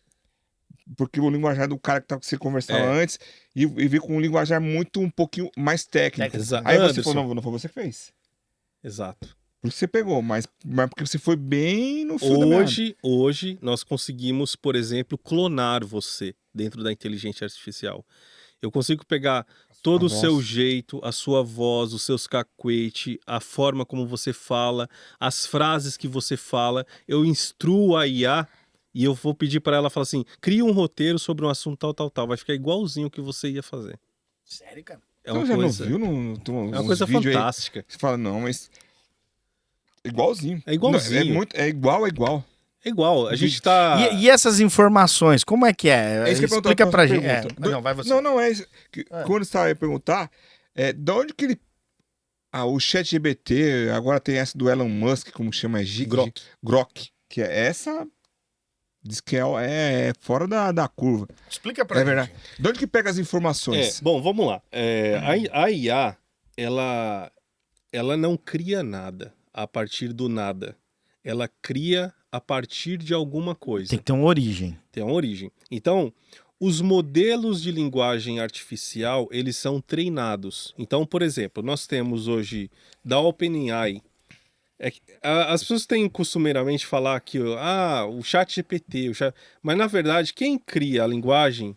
Porque o linguajar do cara que você conversava antes e veio com um linguajar um pouquinho mais técnico. Exato. Aí você falou, não foi você que fez. Exato. Por isso você pegou, mas porque você foi bem no fio da meada. Hoje nós conseguimos, por exemplo, clonar você dentro da inteligência artificial. Eu consigo pegar todo o seu jeito, a sua voz, os seus cacuete, a forma como você fala, as frases que você fala. Eu instruo a IA e eu vou pedir para ela falar assim: cria um roteiro sobre um assunto tal, tal, tal. Vai ficar igualzinho o que você ia fazer. Sério, cara? É uma Você já coisa, não viu é uma coisa fantástica. Aí, você fala, não, mas igualzinho. É igualzinho. Não, é igual. É igual, a gente tá... E essas informações, como é que é? É isso que eu Explica pra gente. pergunta. Não, vai você. Não, é isso. Quando você estava a perguntar, de onde que ele... o ChatGPT, agora tem essa do Elon Musk, como chama? Grok. Que é essa... Diz que é fora da curva. Explica pra gente. Verdade. De onde que pega as informações? Bom, vamos lá. A IA, ela não cria nada a partir do nada. Ela cria a partir de alguma coisa. Tem que ter uma origem. Tem uma origem. Então, os modelos de linguagem artificial, eles são treinados. Então, por exemplo, nós temos hoje da OpenAI. As pessoas têm costumeiramente falar que o ChatGPT, mas na verdade quem cria a linguagem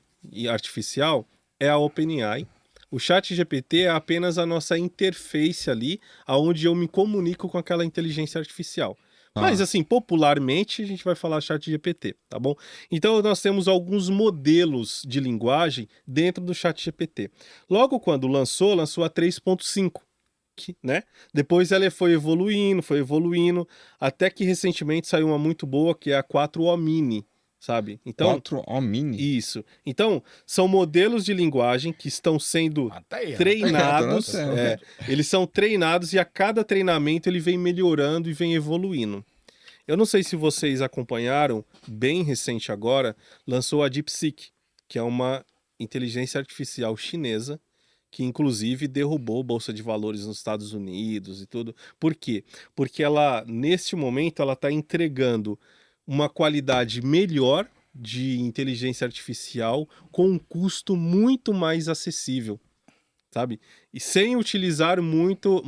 artificial é a OpenAI. O ChatGPT é apenas a nossa interface ali, aonde eu me comunico com aquela inteligência artificial. Mas assim, popularmente a gente vai falar ChatGPT, tá bom? Então nós temos alguns modelos de linguagem dentro do ChatGPT. Logo quando lançou a 3.5. Né? Depois ela foi evoluindo, até que recentemente saiu uma muito boa, que é a 4O Mini, sabe? Então, 4O Mini? Isso. Então, são modelos de linguagem que estão sendo treinados. Eles são treinados e a cada treinamento ele vem melhorando e vem evoluindo. Eu não sei se vocês acompanharam, bem recente agora, lançou a DeepSeek, que é uma inteligência artificial chinesa, que inclusive derrubou a Bolsa de Valores nos Estados Unidos e tudo. Por quê? Porque ela, neste momento, ela está entregando uma qualidade melhor de inteligência artificial com um custo muito mais acessível, sabe? E sem utilizar muito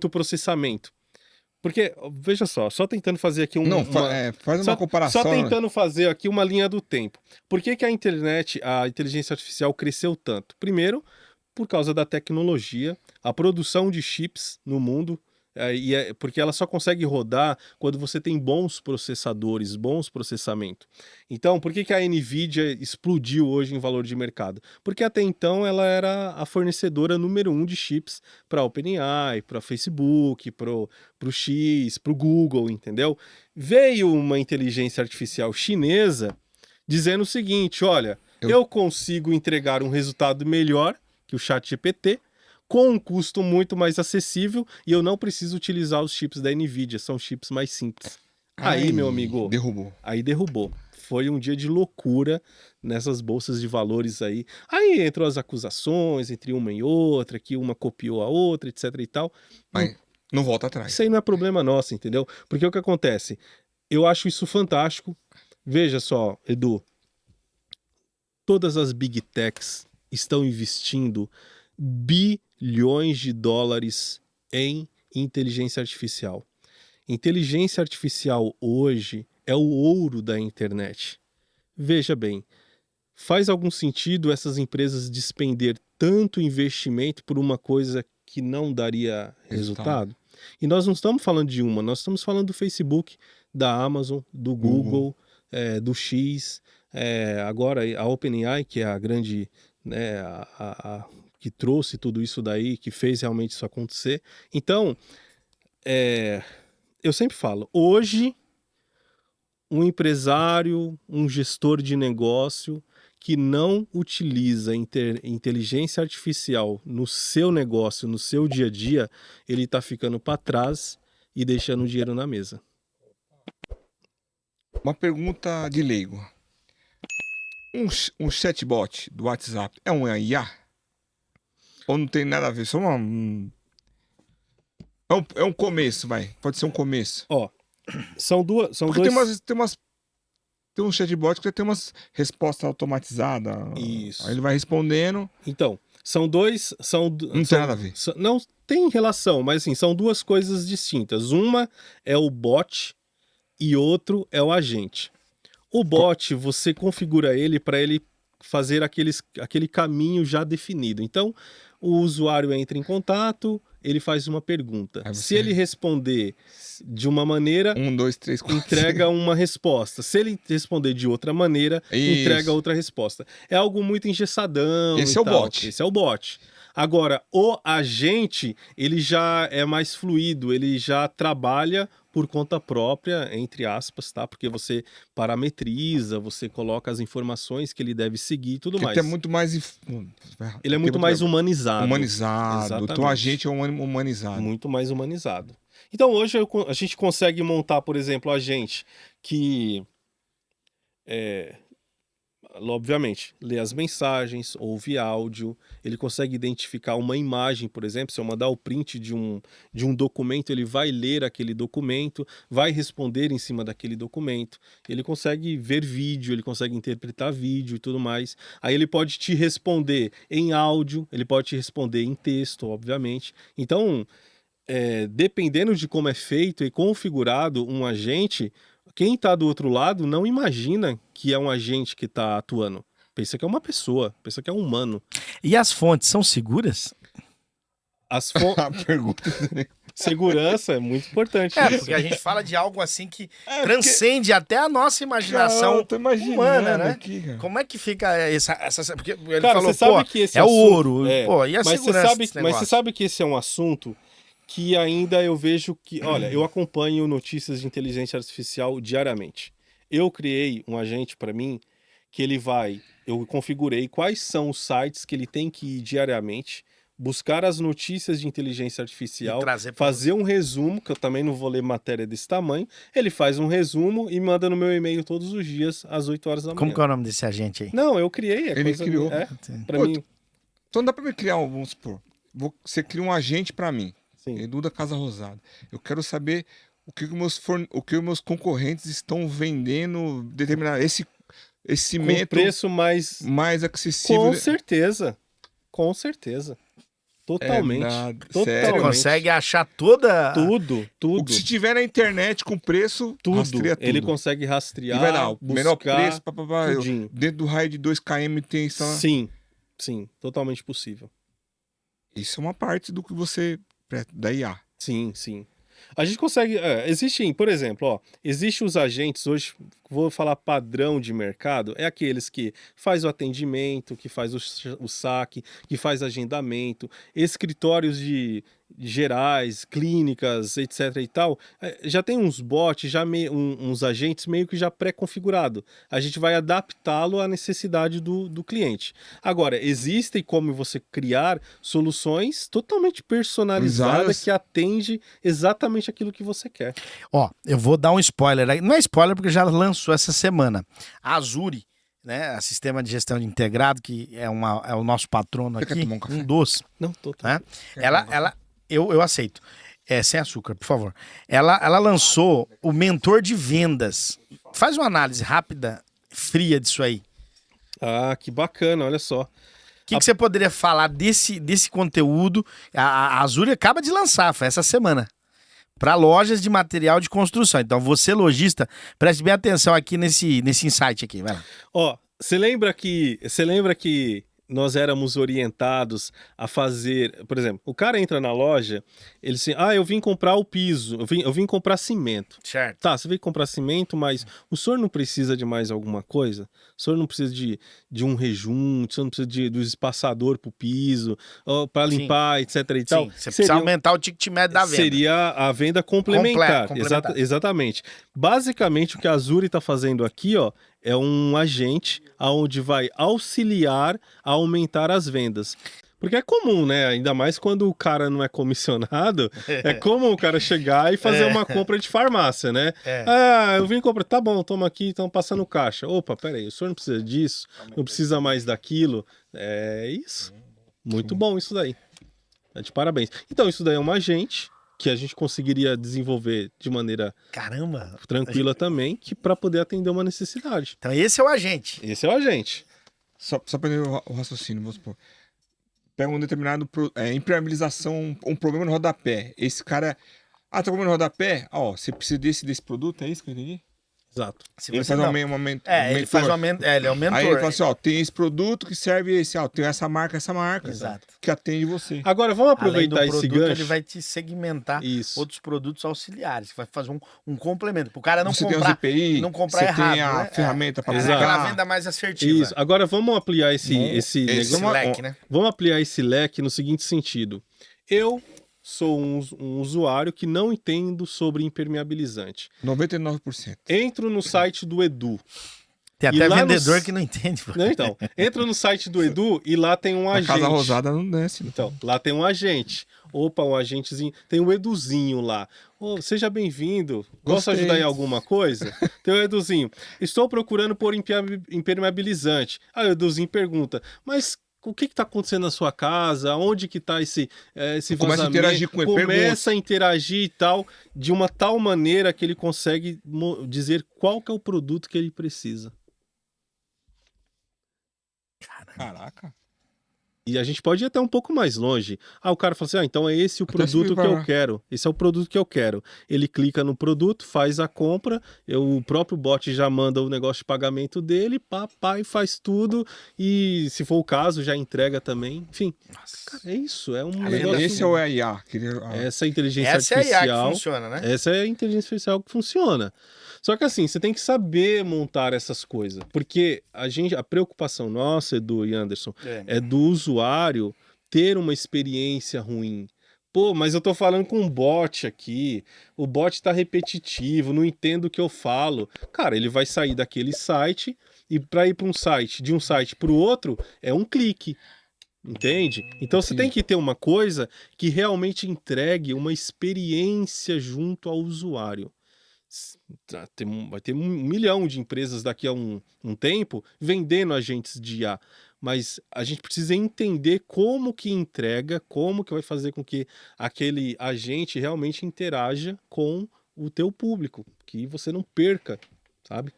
processamento. Porque, veja só tentando fazer aqui faz uma comparação. Só tentando fazer aqui uma linha do tempo. Por que a inteligência artificial cresceu tanto? Primeiro, por causa da tecnologia, a produção de chips no mundo, porque ela só consegue rodar quando você tem bons processadores, bons processamentos. Então, por que a NVIDIA explodiu hoje em valor de mercado? Porque até então ela era a fornecedora número 1 de chips para a OpenAI, para Facebook, para o X, para o Google, entendeu? Veio uma inteligência artificial chinesa dizendo o seguinte: olha, eu consigo entregar um resultado melhor que o ChatGPT, com um custo muito mais acessível, e eu não preciso utilizar os chips da NVIDIA, são chips mais simples. Aí, meu amigo... Derrubou. Aí derrubou. Foi um dia de loucura nessas bolsas de valores aí. Aí entrou as acusações entre uma e outra, que uma copiou a outra, etc e tal. Mas não volta atrás. Isso aí não é problema nosso, entendeu? Porque o que acontece? Eu acho isso fantástico. Veja só, Edu. Todas as Big Techs estão investindo bilhões de dólares em inteligência artificial. Inteligência artificial hoje é o ouro da internet. Veja bem, faz algum sentido essas empresas despender tanto investimento por uma coisa que não daria resultado? E nós não estamos falando de uma, nós estamos falando do Facebook, da Amazon, do Google, do X, agora a OpenAI, que é a grande... né, que trouxe tudo isso daí, que fez realmente isso acontecer. Então, eu sempre falo, hoje, um empresário, um gestor de negócio que não utiliza inteligência artificial no seu negócio, no seu dia a dia, ele está ficando para trás e deixando o dinheiro na mesa. Uma pergunta de leigo. Um chatbot do WhatsApp é um IA? Ou não tem nada a ver? Só é um começo, vai. Pode ser um começo. Ó, são dois... Tem um chatbot que tem umas respostas automatizadas. Isso. Aí ele vai respondendo. Então, São dois. Não tem nada a ver. Não tem relação, mas assim, são duas coisas distintas. Uma é o bot e outro é o agente. O bot, você configura ele para ele fazer aquele caminho já definido. Então, o usuário entra em contato, ele faz uma pergunta. Se ele responder de uma maneira, 1, 2, 3, 4. entrega uma resposta. Se ele responder de outra maneira, entrega outra resposta. É algo muito engessadão. Esse é o bot. Esse é o bot. Agora, o agente, ele já é mais fluido, ele já trabalha por conta própria, entre aspas, tá? Porque você parametriza, você coloca as informações que ele deve seguir e tudo mais. Ele é muito mais... Ele é muito mais humanizado. Humanizado. Exatamente. Então a gente é humanizado. Muito mais humanizado. Então hoje a gente consegue montar, por exemplo, a gente que... obviamente, lê as mensagens, ouve áudio, ele consegue identificar uma imagem, por exemplo, se eu mandar o print de um documento, ele vai ler aquele documento, vai responder em cima daquele documento, ele consegue ver vídeo, ele consegue interpretar vídeo e tudo mais. Aí ele pode te responder em áudio, ele pode te responder em texto, obviamente. Então, dependendo de como é feito e configurado um agente, quem está do outro lado não imagina que é um agente que está atuando. Pensa que é uma pessoa, pensa que é um humano. E as fontes são seguras? As fontes... A pergunta... Segurança é muito importante. Porque a gente fala de algo assim que transcende até a nossa imaginação humana, né? Aqui, cara. Como é que fica essa... Porque ele Cara, falou, você sabe que esse é o assunto... ouro. Pô, e a segurança desse mas negócio? você sabe que esse é um assunto que ainda eu vejo que... Olha, eu acompanho notícias de inteligência artificial diariamente. Eu criei um agente para mim que ele vai... Eu configurei quais são os sites que ele tem que ir diariamente, buscar as notícias de inteligência artificial, fazer um resumo, que eu também não vou ler matéria desse tamanho. Ele faz um resumo e manda no meu e-mail todos os dias, às 8 horas da manhã. Como que é o nome desse agente aí? Não, eu criei. Ele criou. Pra mim... Então dá pra me criar, vamos supor, você cria um agente pra mim. Sim. Edu da Casa Rosada. Eu quero saber o que os meus concorrentes estão vendendo, determinar esse método preço mais acessível. Com certeza. Com certeza. Totalmente. Totalmente. Sério? Consegue achar toda... Tudo. O que se tiver na internet com preço, rastreia tudo. Ele consegue rastrear, E vai lá, o menor preço, tudinho. dentro do raio de 2 km tem isso. Sim, totalmente possível. Isso é uma parte do que você... da IA. Sim. A gente consegue... existem, por exemplo, existem os agentes hoje, vou falar padrão de mercado, é aqueles que faz o atendimento, que faz o saque, que faz agendamento, escritórios gerais, clínicas, etc e tal, já tem uns bots, uns agentes meio que já pré-configurado. A gente vai adaptá-lo à necessidade do cliente. Agora, existem como você criar soluções totalmente personalizadas que atende exatamente aquilo que você quer. Eu vou dar um spoiler aí. Não é spoiler porque já lançou essa semana. A Azure, né, a Sistema de Gestão Integrado, que é o nosso patrono aqui, um doce. Não, tô. Né? Eu aceito. Sem açúcar, por favor. Ela lançou o mentor de vendas. Faz uma análise rápida, fria disso aí. Ah, que bacana, olha só. O que você poderia falar desse conteúdo? A Azure acaba de lançar, foi essa semana. Para lojas de material de construção. Então, você, lojista, preste bem atenção aqui nesse insight aqui. Vai lá. Você lembra que nós éramos orientados a fazer... Por exemplo, o cara entra na loja, ele assim, eu vim comprar o piso, eu vim comprar cimento. Certo. Tá, você veio comprar cimento, mas o senhor não precisa de mais alguma coisa? O senhor não precisa de um rejunte, o senhor não precisa do espaçador pro piso, para limpar, etc e tal? Você precisa aumentar o ticket médio da venda. Seria a venda complementar. Exatamente. Basicamente, o que a Azure está fazendo aqui, é um agente onde vai auxiliar a aumentar as vendas. Porque é comum, né? Ainda mais quando o cara não é comissionado, é comum o cara chegar e fazer uma compra de farmácia, né? Eu vim comprar, tá bom, toma aqui, estão passando caixa. Opa, peraí, o senhor não precisa disso, não precisa mais daquilo. É isso. Muito bom isso daí. De parabéns. Então, isso daí é um agente que a gente conseguiria desenvolver de maneira tranquila também, que para poder atender uma necessidade. Então esse é o agente. Esse é o agente. Só para o raciocínio, vamos supor. pega um determinado impermeabilização, um problema no rodapé. Esse cara, tá com problema no rodapé? Ó, você precisa desse produto, é isso que eu entendi? Exato. Ele faz um mentor. ele faz ele é o mentor. Aí ele fala assim, ó, tem esse produto que serve esse, ó, tem essa marca, Exato. que atende você. Agora, vamos Além do aproveitar esse produto, gancho. ele vai te segmentar Isso. outros produtos auxiliares, que vai fazer um complemento. Pro cara não Você comprar, tem os EPI, não comprar você errado. tem a né? ferramenta para Exato. Aquela venda mais assertiva. Isso. Agora, vamos ampliar esse negócio. leque, né? Vamos ampliar esse leque no seguinte sentido. Eu sou um usuário que não entendo sobre impermeabilizante. 99%. Entro no site do Edu. Tem E até lá vendedor no- que não entende. Pô. Não, então, entro no site do Edu e lá tem um A agente. Casa Rosada não desce. Não. Então, lá tem um agente. Opa, um agentezinho. Tem o Eduzinho lá. Ô, seja bem-vindo. Posso Gostei. ajudar em alguma coisa? Tem o Eduzinho. Estou procurando por impermeabilizante. Aí o Eduzinho pergunta, mas o que está acontecendo na sua casa? Onde que está esse Começa a vazamento? interagir com ele, Começa a interagir e tal, de uma tal maneira que ele consegue dizer qual que é o produto que ele precisa. Caraca. E a gente pode ir até um pouco mais longe. O cara fala assim, então é esse o produto que eu quero. Esse é o produto que eu quero. Ele clica no produto, faz a compra, o próprio bot já manda o negócio de pagamento dele, e faz tudo. E se for o caso, já entrega também. Enfim, cara, é isso. É um negócio... Esse é o IA. Essa é a inteligência Essa é a artificial. IA que funciona, né? Essa é a inteligência artificial que funciona. Só que assim, você tem que saber montar essas coisas. Porque a preocupação nossa, Edu e Anderson, é do usuário ter uma experiência ruim. Pô, mas eu tô falando com um bot aqui, o bot tá repetitivo, não entendo o que eu falo. Cara, ele vai sair daquele site e para ir para de um site para o outro, é um clique. Entende? Então você tem que ter uma coisa que realmente entregue uma experiência junto ao usuário. Vai ter 1 milhão de empresas daqui a um tempo vendendo agentes de IA, mas a gente precisa entender como que entrega, como que vai fazer com que aquele agente realmente interaja com o teu público, que você não perca, sabe?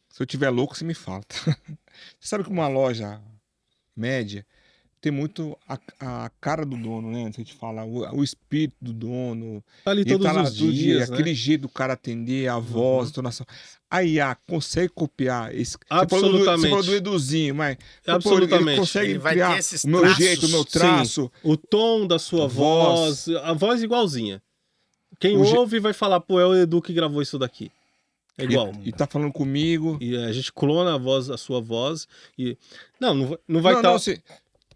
Se eu tiver louco, você me fala. Você sabe que uma loja média tem muito a cara do dono, né? Você te fala, o espírito do dono. Tá ali Ele todos tá lá os todo dias, né? aquele jeito do cara atender, a voz, a entonação. A IA consegue copiar esse. Absolutamente. Você falou do Eduzinho, mas Absolutamente. ele consegue Ele vai criar ter esses o meu traços. jeito, o meu traço. Sim, o tom da sua voz, a voz igualzinha. Quem O ouve vai falar, pô, é o Edu que gravou isso daqui. É igual. E tá falando comigo. E a gente clona a sua voz e... Não vai estar...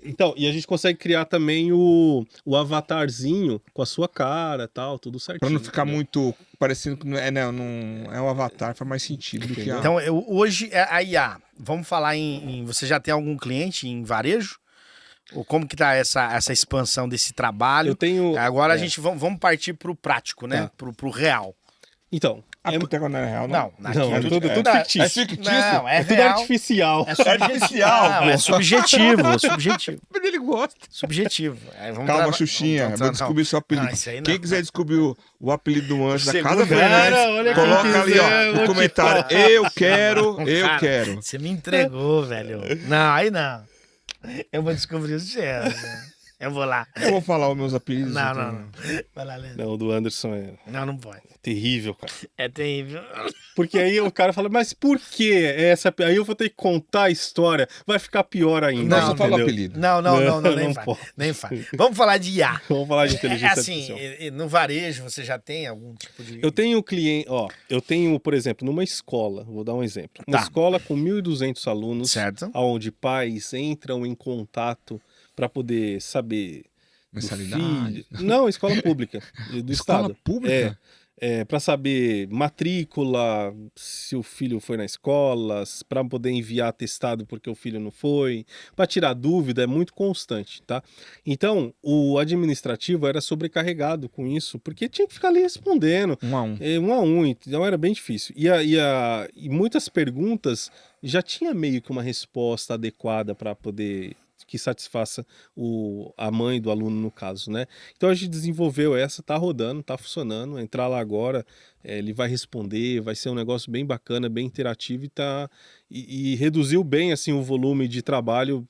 Então, e a gente consegue criar também o avatarzinho com a sua cara, tal, tudo certinho. Pra não ficar entendeu? muito parecendo que não é um avatar, faz mais sentido do que a... Então, hoje é a IA. Vamos falar você já tem algum cliente em varejo? Ou como que tá essa expansão desse trabalho? Eu tenho... Agora a gente vamos partir pro prático, né? Tá. Pro real. Então... Puta, não é real, Não, Não, é tudo É fictício. fictício? Não, é Tudo real. artificial. É subjetivo. Não, é subjetivo, subjetivo. Mas ele gosta. Subjetivo. Aí vamos Calma, travar- Xuxinha. vamos Vou descobrir seu apelido. Não, isso aí não. Quem quiser descobrir o apelido do anjo da Segundo Casa cara, olha Fernandes, quem coloca ali, quiser, ó, vou no te comentário. falar. Eu quero, eu Cara, quero. Você me entregou, velho. Não, aí não. Eu vou descobrir o seu. Eu vou lá. Eu vou falar os meus apelidos. Não, então. não. Vai lá, Leandro. Não, o do Anderson é Não pode. terrível, cara. É terrível. Porque aí o cara fala, mas por que essa... Aí eu vou ter que contar a história, vai ficar pior ainda. Não, só fala o entendeu? apelido. Não, nem Não faz. pode. Nem faz. Vamos falar de IA. Vamos falar de inteligência assim, artificial. no varejo você já tem algum tipo de... Eu tenho cliente, eu tenho, por exemplo, numa escola, vou dar um exemplo. Uma Tá. escola com 1.200 alunos, Certo. onde pais entram em contato para poder saber do Mensalidade. filho. Não, escola pública, do Escola estado. pública? Para saber matrícula, se o filho foi na escola, para poder enviar atestado porque o filho não foi, para tirar dúvida, é muito constante, tá? Então, o administrativo era sobrecarregado com isso, porque tinha que ficar ali respondendo, 1 a 1. 1 a 1, então era bem difícil. E muitas perguntas já tinha meio que uma resposta adequada para poder que satisfaça a mãe do aluno, no caso, né? Então a gente desenvolveu essa, tá rodando, tá funcionando. Entrar lá agora, ele vai responder, vai ser um negócio bem bacana, bem interativo e reduziu bem assim o volume de trabalho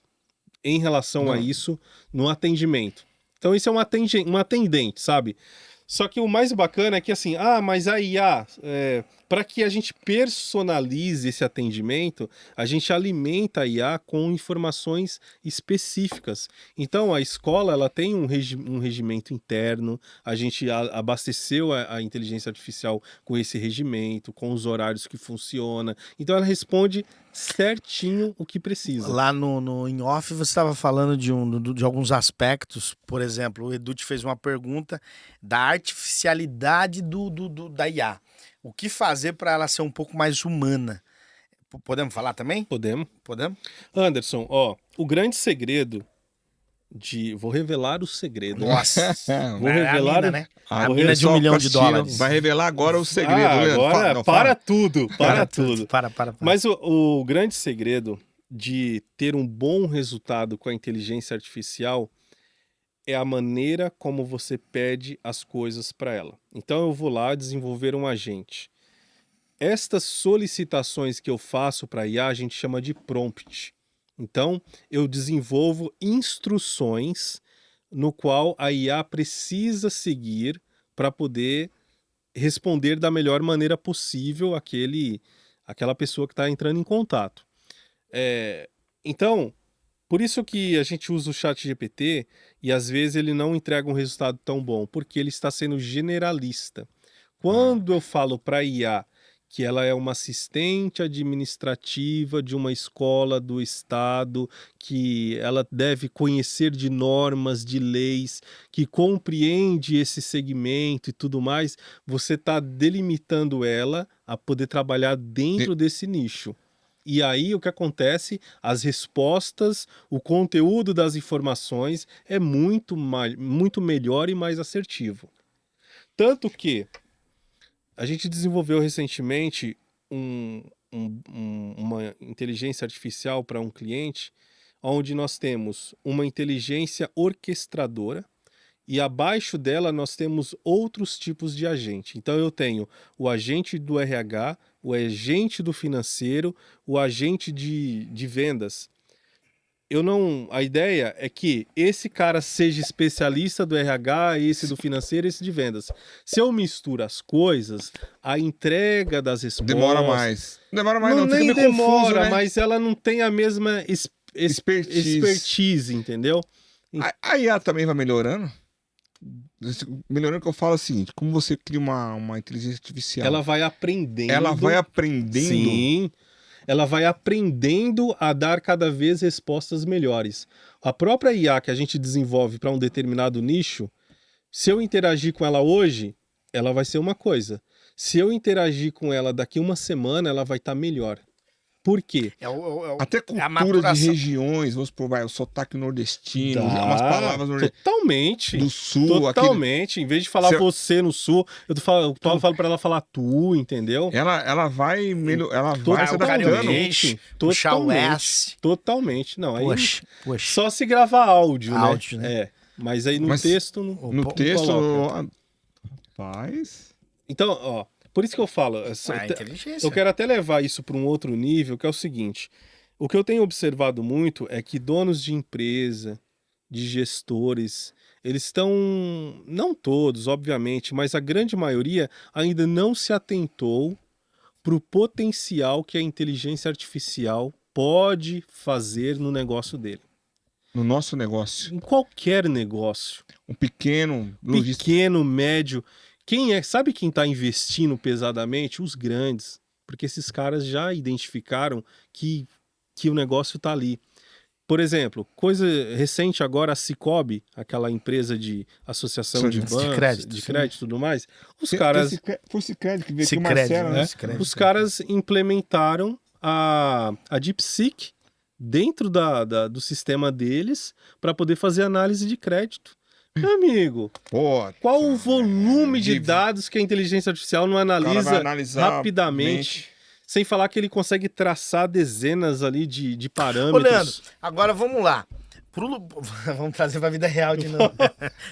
em relação a isso no atendimento. Então isso é um atendente, sabe? Só que o mais bacana é que assim, mas a IA, para que a gente personalize esse atendimento, a gente alimenta a IA com informações específicas. Então a escola ela tem um regimento interno, a gente abasteceu a inteligência artificial com esse regimento, com os horários que funciona. Então ela responde certinho o que precisa. Lá em off você estava falando de alguns aspectos, por exemplo, o Edu te fez uma pergunta da artificialidade da IA. O que fazer para ela ser um pouco mais humana? Podemos falar também? Podemos. Podemos? Anderson, o grande segredo vou revelar o segredo. Nossa! Vou revelar... A mina, né? A mina de $1 milhão. Vai revelar agora o segredo. Agora, para tudo. Para. Mas Mas o grande segredo de ter um bom resultado com a inteligência artificial é a maneira como você pede as coisas para ela. Então eu vou lá desenvolver um agente. Estas solicitações que eu faço para a IA a gente chama de prompt. Então eu desenvolvo instruções no qual a IA precisa seguir para poder responder da melhor maneira possível aquela pessoa que está entrando em contato. Então, por isso que a gente usa o ChatGPT e às vezes ele não entrega um resultado tão bom, porque ele está sendo generalista. Quando eu falo para a IA que ela é uma assistente administrativa de uma escola do estado, que ela deve conhecer de normas, de leis, que compreende esse segmento e tudo mais, você está delimitando ela a poder trabalhar dentro desse nicho. E aí o que acontece? As respostas, o conteúdo das informações é muito melhor e mais assertivo. Tanto que a gente desenvolveu recentemente uma inteligência artificial para um cliente, onde nós temos uma inteligência orquestradora e abaixo dela nós temos outros tipos de agente. Então eu tenho o agente do RH, o agente do financeiro, o agente de vendas. A ideia é que esse cara seja especialista do RH, esse do financeiro, esse de vendas. Se eu misturo as coisas, a entrega das respostas... Demora mais. Não, nem fica demora, confuso, né? mas ela não tem a mesma expertise, entendeu? A IA também vai melhorando? Melhorando que eu falo assim, como você cria uma inteligência artificial. Ela vai aprendendo. Sim. Ela vai aprendendo a dar cada vez respostas melhores. A própria IA que a gente desenvolve para um determinado nicho, se eu interagir com ela hoje, ela vai ser uma coisa. Se eu interagir com ela daqui uma semana, ela vai estar melhor. Por quê? Até cultura de regiões, vamos supor, o sotaque nordestino, umas palavras totalmente do sul. Totalmente. Em vez de falar você no sul, eu falo para ela falar tu, entendeu? Ela vai se adaptando. Puxar o S. Totalmente. Não, aí Poxa. só se gravar áudio, né? Mas aí no texto... No texto... Rapaz... Então, por isso que eu falo, eu quero até levar isso para um outro nível, que é o seguinte: o que eu tenho observado muito é que donos de empresa, de gestores, eles estão, não todos, obviamente, mas a grande maioria ainda não se atentou para o potencial que a inteligência artificial pode fazer no negócio dele. No nosso negócio. Em qualquer negócio. Um pequeno, médio. Sabe quem está investindo pesadamente? Os grandes. Porque esses caras já identificaram que o negócio está ali. Por exemplo, coisa recente agora, a Sicoob, aquela empresa de associação de bancos, de crédito e tudo mais, os caras... Foi Sicredi que veio aqui, Marcelo, né? Os caras implementaram a DeepSeek dentro do sistema deles para poder fazer análise de crédito. Meu amigo, qual o volume de dados que a inteligência artificial não analisa rapidamente? Sem falar que ele consegue traçar dezenas ali de parâmetros. Ô, Leandro, agora vamos lá. Vamos trazer pra vida real de novo.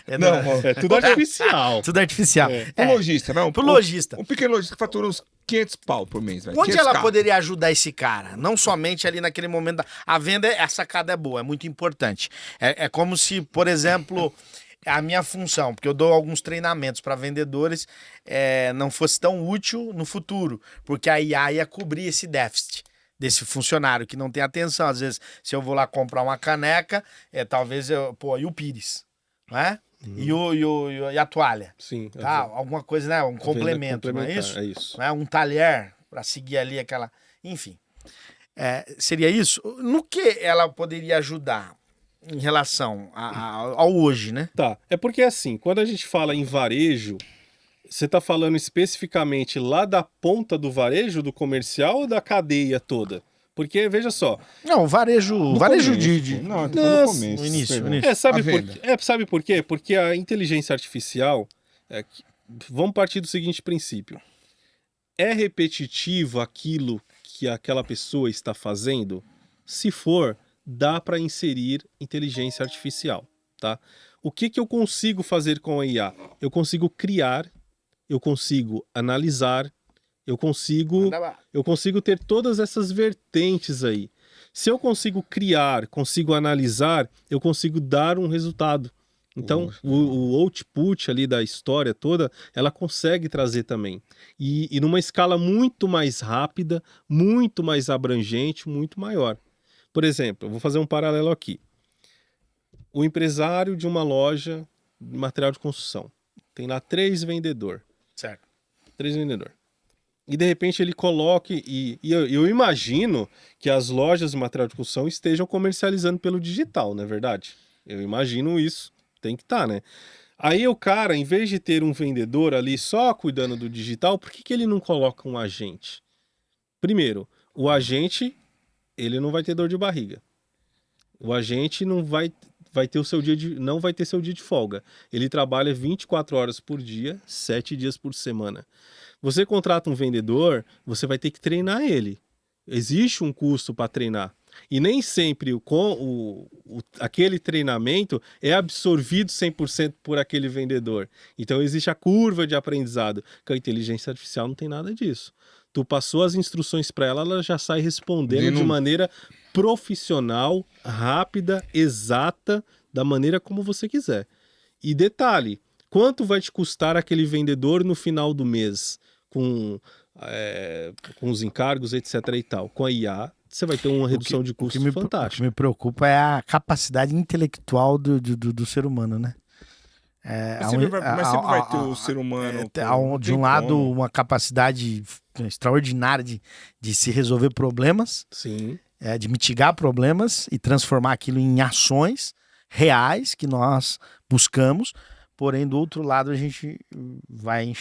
É tudo artificial. Tudo artificial. Pro lojista, não? Pro lojista. Um pequeno lojista que fatura uns 500 pau por mês. Velho. Onde 500 ela K. poderia ajudar esse cara? Não somente ali naquele momento. A venda, a sacada é boa, é muito importante. É como se, por exemplo, a minha função, porque eu dou alguns treinamentos para vendedores, não fosse tão útil no futuro, porque a IA ia cobrir esse déficit desse funcionário que não tem atenção. Às vezes, se eu vou lá comprar uma caneca, talvez e o pires, não é? E a toalha. Sim. Tá? Alguma coisa, né? Um complemento, não é isso? É isso. Não é? Um talher para seguir ali aquela... Enfim. Seria isso? No que ela poderia ajudar em relação ao hoje, né? Tá. É porque assim, quando a gente fala em varejo, você tá falando especificamente lá da ponta do varejo, do comercial ou da cadeia toda? Porque, veja só... Não, o varejo começo. de... Não, Não, no começo. no início. Sabe por quê? Porque a inteligência artificial... vamos partir do seguinte princípio. É repetitivo aquilo que aquela pessoa está fazendo? Se for, dá para inserir inteligência artificial, tá? O que eu consigo fazer com a IA? Eu consigo criar, eu consigo analisar, eu consigo ter todas essas vertentes aí. Se eu consigo criar, consigo analisar, eu consigo dar um resultado. Então, o output ali da história toda, ela consegue trazer também. E numa escala muito mais rápida, muito mais abrangente, muito maior. Por exemplo, eu vou fazer um paralelo aqui. O empresário de uma loja de material de construção tem lá 3 vendedores. Certo. 3 vendedores. E de repente ele coloque, e eu imagino que as lojas de material de construção estejam comercializando pelo digital, não é verdade? Eu imagino isso, tem que estar, né? Aí o cara, em vez de ter um vendedor ali só cuidando do digital, por que ele não coloca um agente? Primeiro, o agente, ele não vai ter dor de barriga. O agente não vai ter o seu não vai ter seu dia de folga. Ele trabalha 24 horas por dia, 7 dias por semana. Você contrata um vendedor, você vai ter que treinar ele. Existe um custo para treinar. E nem sempre aquele treinamento é absorvido 100% por aquele vendedor. Então existe a curva de aprendizado. Com a inteligência artificial não tem nada disso. Tu passou as instruções para ela, ela já sai respondendo de maneira profissional, rápida, exata, da maneira como você quiser. E detalhe, quanto vai te custar aquele vendedor no final do mês? Com os encargos, etc. e tal. Com a IA, você vai ter uma redução de custo fantástica. O que me preocupa é a capacidade intelectual do ser humano, né? Mas sempre vai ter o ser humano. De um lado, uma capacidade extraordinária de se resolver problemas, sim, de mitigar problemas e transformar aquilo em ações reais que nós buscamos. Porém, do outro lado, a gente vai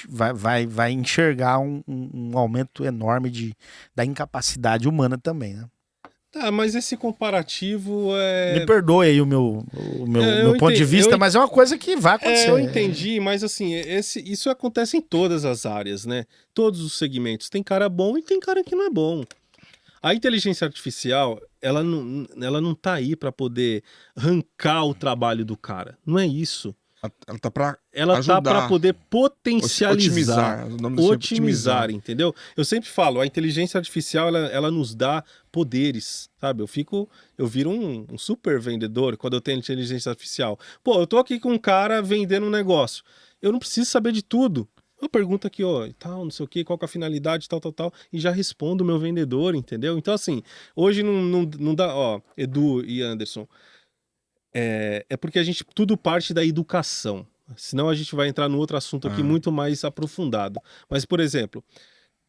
enxergar um aumento enorme da incapacidade humana também, né? Tá, mas esse comparativo é... Me perdoe aí o meu ponto de vista, mas é uma coisa que vai acontecer. Eu entendi, mas assim, isso acontece em todas as áreas, né? Todos os segmentos. Tem cara bom e tem cara que não é bom. A inteligência artificial, ela não tá aí para poder arrancar o trabalho do cara. Não é isso. Ela tá para poder potencializar, otimizar, entendeu? Eu sempre falo, a inteligência artificial ela nos dá poderes, sabe? Eu viro um super vendedor quando eu tenho inteligência artificial. Pô, eu tô aqui com um cara vendendo um negócio. Eu não preciso saber de tudo. Eu pergunto aqui, ó, tal, não sei o que, qual que é a finalidade, tal, e já respondo o meu vendedor, entendeu? Então, assim, hoje não dá, ó, Edu e Anderson, é porque tudo parte da educação. Senão a gente vai entrar no outro assunto aqui muito mais aprofundado. Mas, por exemplo,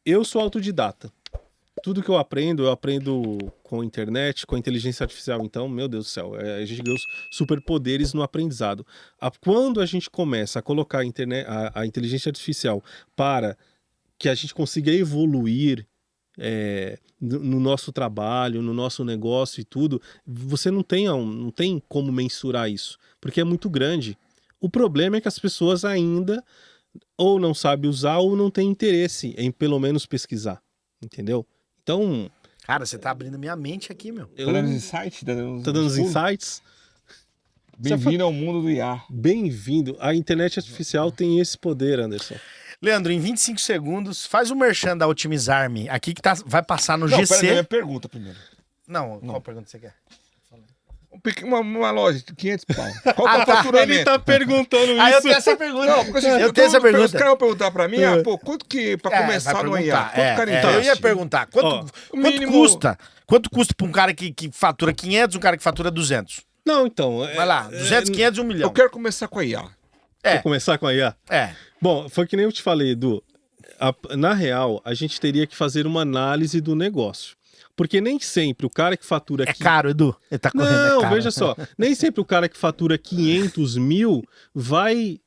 eu sou autodidata. Tudo que eu aprendo com a internet, com a inteligência artificial. Então, meu Deus do céu, a gente ganhou superpoderes no aprendizado. Quando a gente começa a colocar a inteligência artificial para que a gente consiga evoluir no nosso trabalho, no nosso negócio e tudo, você não tem como mensurar isso, porque é muito grande. O problema é que as pessoas ainda ou não sabem usar ou não têm interesse em pelo menos pesquisar, entendeu? Então... Cara, você tá abrindo minha mente aqui, meu. Tá dando insight? Tá dando os insights? Bem-vindo ao mundo do IA. Bem-vindo. A internet artificial tem esse poder, Anderson. Leandro, em 25 segundos, faz o merchan da Otimizar-me aqui que vai passar no Não, GC. peraí, minha pergunta primeiro. Não, qual pergunta você quer? Uma loja de 500 pau. Qual que é o faturamento? Ele tá perguntando isso. Eu tenho essa pergunta. Não, porque eu tenho essa pergunta. Os caras vão perguntar pra mim, pô, quanto que pra começar no IA? Quanto cara investe? Eu ia perguntar, quanto mínimo... custa? Quanto custa pra um cara que fatura 500 e um cara que fatura 200? Não, então... Vai lá, 200, 500 e 1 milhão. Eu quero começar com a IA. Quer começar com a IA? Bom, foi que nem eu te falei, Edu. Na real, a gente teria que fazer uma análise do negócio. Porque nem sempre o cara que fatura... É caro, Edu. Ele tá correndo, Não, é caro. veja só. Nem sempre o cara que fatura 500 mil vai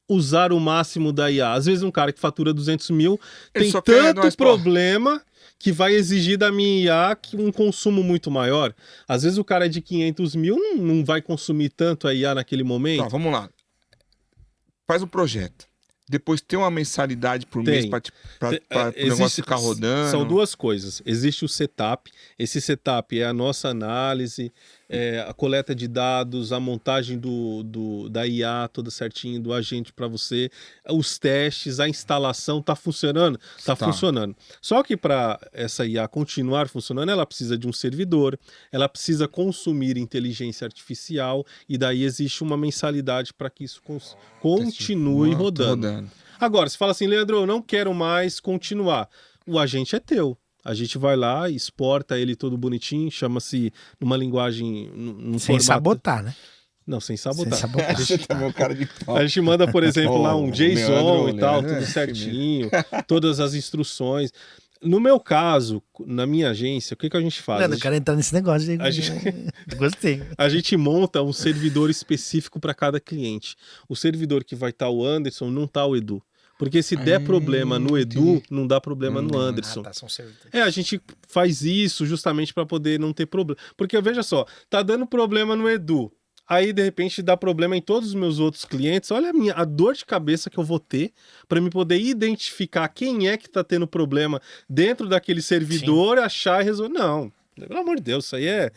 usar o máximo da IA. Às vezes um cara que fatura 200 mil tem tanto problema que vai exigir da minha IA um consumo muito maior. Às vezes o cara de 500 mil não vai consumir tanto a IA naquele momento. Tá, vamos lá. Faz um projeto. Depois tem uma mensalidade por mês para o negócio ficar rodando. São duas coisas. Existe o setup. Esse setup é a nossa análise, a coleta de dados, a montagem da IA toda certinho, do agente para você, os testes, a instalação. Tá funcionando? Tá funcionando. Só que para essa IA continuar funcionando, ela precisa de um servidor, ela precisa consumir inteligência artificial e daí existe uma mensalidade para que isso continue rodando. Agora, você fala assim, Leandro, eu não quero mais continuar. O agente é teu. A gente vai lá, exporta ele todo bonitinho, chama-se numa linguagem... Sem sabotar, né? Não, sem sabotar. Sem sabotar. A gente manda, por exemplo, lá um JSON e tal, tudo certinho, todas as instruções. No meu caso, na minha agência, o que a gente faz? Não, eu quero entrar nesse negócio. Gostei. A gente monta um servidor específico para cada cliente. O servidor que vai estar o Anderson não está o Edu. Porque se der problema no Edu, não dá problema no Anderson. A gente faz isso justamente para poder não ter problema. Porque veja só, tá dando problema no Edu. Aí, de repente, dá problema em todos os meus outros clientes. Olha a dor de cabeça que eu vou ter para me poder identificar quem é que tá tendo problema dentro daquele servidor, achar e resolver. Não, pelo amor de Deus, isso aí é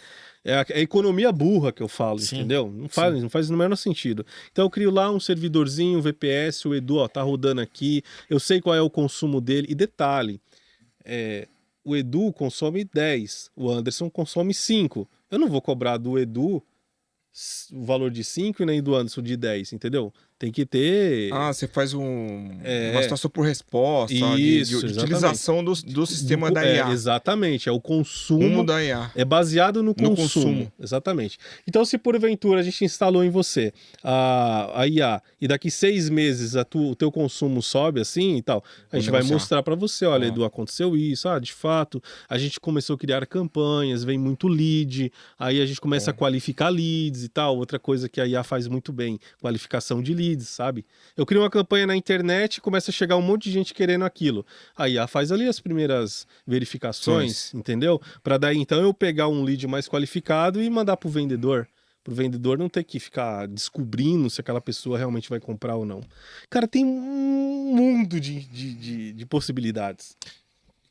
a economia burra que eu falo, entendeu? Não faz no menor sentido. Então eu crio lá um servidorzinho, um VPS, o Edu, tá rodando aqui, eu sei qual é o consumo dele. E detalhe, o Edu consome 10, o Anderson consome 5. Eu não vou cobrar do Edu o valor de 5 e nem do Anderson de 10, entendeu? Tem que ter... você faz uma situação por resposta, de utilização do sistema da IA. Exatamente, é o consumo da IA. É baseado no consumo. Exatamente. Então, se porventura a gente instalou em você a IA e daqui 6 meses o teu consumo sobe assim e tal, a gente vai mostrar para você, olha, Edu, aconteceu isso, de fato, a gente começou a criar campanhas, vem muito lead, aí a gente começa a qualificar leads e tal, outra coisa que a IA faz muito bem, qualificação de leads, sabe? Eu crio uma campanha na internet e começa a chegar um monte de gente querendo aquilo. A IA faz ali as primeiras verificações, entendeu? Para daí, então, eu pegar um lead mais qualificado e mandar pro vendedor não ter que ficar descobrindo se aquela pessoa realmente vai comprar ou não. Cara, tem um mundo de possibilidades.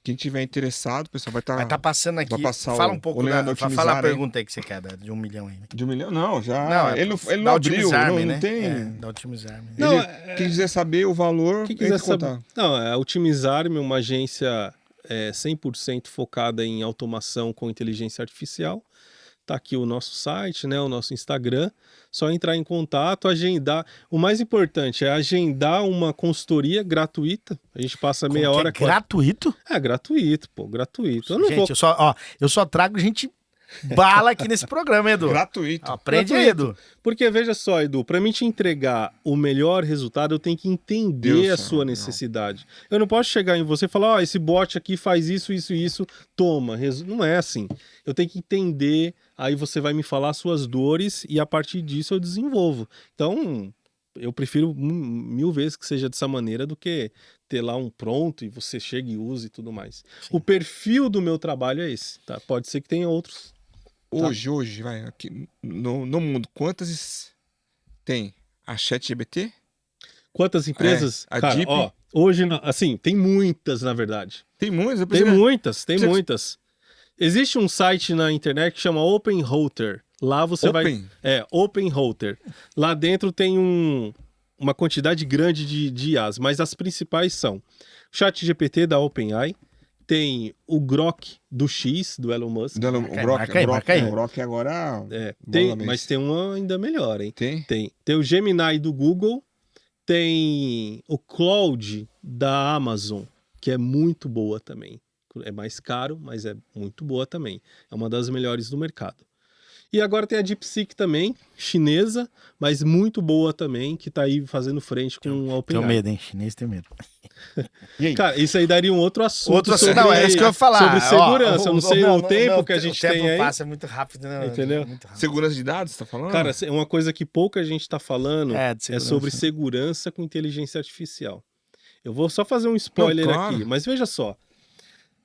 Quem tiver interessado, o pessoal vai estar... Vai estar passando aqui. Fala um pouco fala a pergunta aí que você quer, de 1 milhão aí. De 1 milhão? Não, já... Ele não abriu, não tem... Da Otimizar-me. Quem quiser saber o valor, quem quiser saber. Não, a Otimizar-me é uma agência 100% focada em automação com inteligência artificial. Tá aqui o nosso site, né, o nosso Instagram. Só entrar em contato, agendar. O mais importante é agendar uma consultoria gratuita. A gente passa meia hora... Gratuito? Gratuito, pô, gratuito. Eu só trago gente bala aqui nesse programa, Edu. Gratuito. Aprende aí, Edu. Porque veja só, Edu, para mim te entregar o melhor resultado, eu tenho que entender a sua necessidade. Eu não posso chegar em você e falar, esse bot aqui faz isso, toma. Não é assim. Eu tenho que entender, aí você vai me falar as suas dores e a partir disso eu desenvolvo. Então, eu prefiro 1000 vezes que seja dessa maneira do que ter lá um pronto e você chega e usa e tudo mais. Sim. O perfil do meu trabalho é esse, tá? Pode ser que tenha outros. Hoje, vai, aqui no mundo, quantas tem a ChatGPT? Quantas empresas? A Cara, Deep? Hoje, assim, tem muitas, na verdade. Tem muitas? Tem muitas. Existe um site na internet que chama OpenRouter. Lá você Open? Open Router. Lá dentro tem uma quantidade grande de IAs, mas as principais são o ChatGPT da OpenAI, tem o Grok do X, do Elon Musk. Marca aí. O Grok agora... Mas tem uma ainda melhor, hein? Tem? Tem o Gemini do Google, tem o Cloud da Amazon, que é muito boa também. É mais caro, mas é muito boa também. É uma das melhores do mercado. E agora tem a DeepSeek também, chinesa, mas muito boa também, que tá aí fazendo frente com o OpenAI. Tenho medo, hein? Chinês tem medo. Cara, isso aí daria um outro assunto. Não, é isso que eu ia falar. Sobre segurança. Eu não sei o tempo que a gente tem aí. O tempo passa muito rápido, né? Entendeu? Muito rápido. Segurança de dados, você tá falando? Cara, uma coisa que pouca gente tá falando é sobre segurança. segurança com inteligência artificial. Eu vou só fazer um spoiler aqui, mas veja só.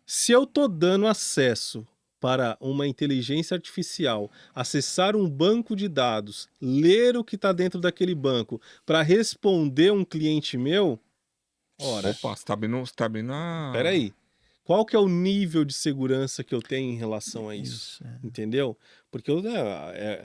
Se eu tô dando acesso para uma inteligência artificial acessar um banco de dados, ler o que está dentro daquele banco para responder um cliente meu, ora... Opa, você tá abrindo a... Peraí. Qual que é o nível de segurança que eu tenho em relação a isso? Entendeu? Porque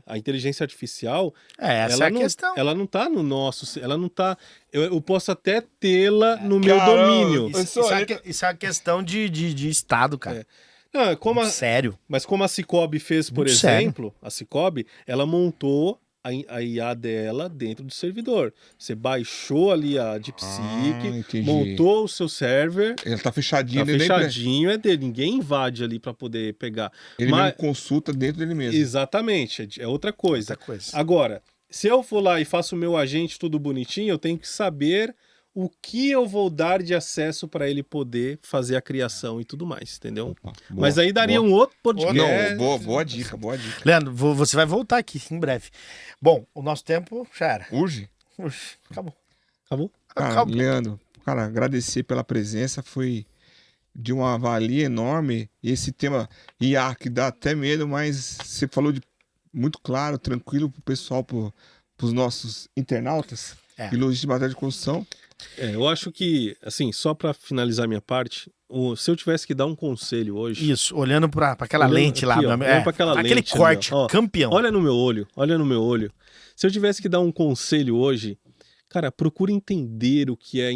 a inteligência artificial... essa é a questão. Ela não tá no nosso... Ela não tá... Eu posso até tê-la no meu domínio. Isso é uma questão de Estado, cara. Não, sério. Mas como a Cicobi fez, por Muito exemplo, sério. a Cicobi, ela montou a IA dela dentro do servidor. Você baixou ali a DeepSeek, montou o seu server. Ele tá fechadinho. Tá fechadinho, é dele. Ninguém invade ali para poder pegar. Ele mesmo consulta dentro dele mesmo. Exatamente, é outra coisa. Agora, se eu for lá e faço o meu agente tudo bonitinho, eu tenho que saber o que eu vou dar de acesso para ele poder fazer a criação e tudo mais, entendeu? Opa, mas aí daria um outro podcast. Não, boa dica. Leandro, você vai voltar aqui em breve. Bom, o nosso tempo já era. Urge? Acabou. Cara, Leandro, agradecer pela presença, foi de uma valia enorme. Esse tema IA que dá até medo, mas você falou muito claro, tranquilo pro pessoal, pros nossos internautas e logística de matéria de construção. Eu acho que, assim, só para finalizar minha parte, se eu tivesse que dar um conselho hoje... Isso, olhando para aquela lente lá, aquele lente, corte, campeão. Olha no meu olho. Se eu tivesse que dar um conselho hoje, cara, procura entender o que é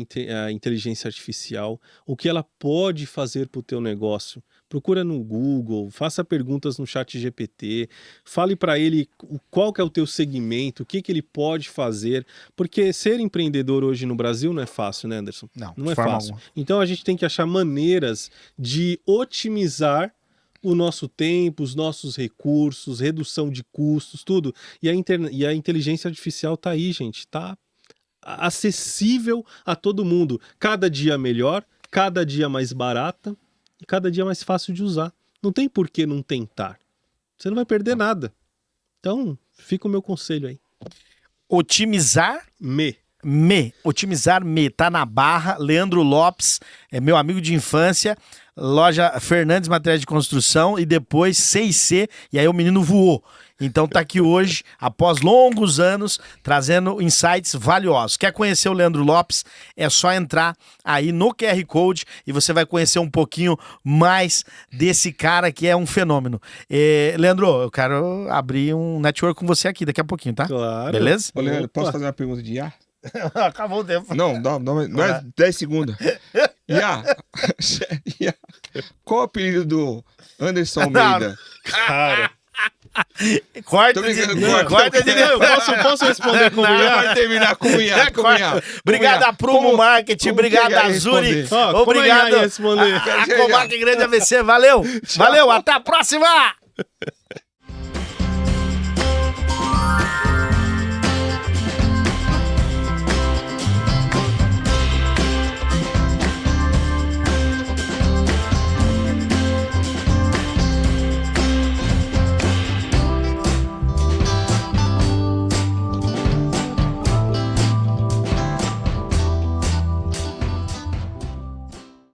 a inteligência artificial, o que ela pode fazer para o teu negócio. Procura no Google, faça perguntas no ChatGPT, fale para ele qual que é o teu segmento, o que ele pode fazer, porque ser empreendedor hoje no Brasil não é fácil, né, Anderson? Não é fácil. Então a gente tem que achar maneiras de otimizar o nosso tempo, os nossos recursos, redução de custos, tudo. E a inteligência artificial tá aí, gente, tá acessível a todo mundo. Cada dia melhor, cada dia mais barata e cada dia mais fácil de usar. Não tem por que não tentar. Você não vai perder nada. Então, fica o meu conselho aí. Otimizar tá na Barra. Leandro Lopes, é meu amigo de infância, loja Fernandes Materiais de Construção e depois C&C, e aí o menino voou. Então tá aqui hoje, após longos anos, trazendo insights valiosos. Quer conhecer o Leandro Lopes? É só entrar aí no QR Code e você vai conhecer um pouquinho mais desse cara que é um fenômeno. Leandro, eu quero abrir um network com você aqui daqui a pouquinho, tá? Claro. Beleza? Ô, Leandro, posso fazer uma pergunta de IA? Acabou o tempo. Não é 10 segundos. IA, qual o apelido do Anderson Almeida? Cara... Corta de novo. Posso responder como IA? Vai terminar com IA. Obrigado a Prumo Marketing, obrigado a Zuri. Obrigado a Comac Grande AVC. Valeu, até a próxima!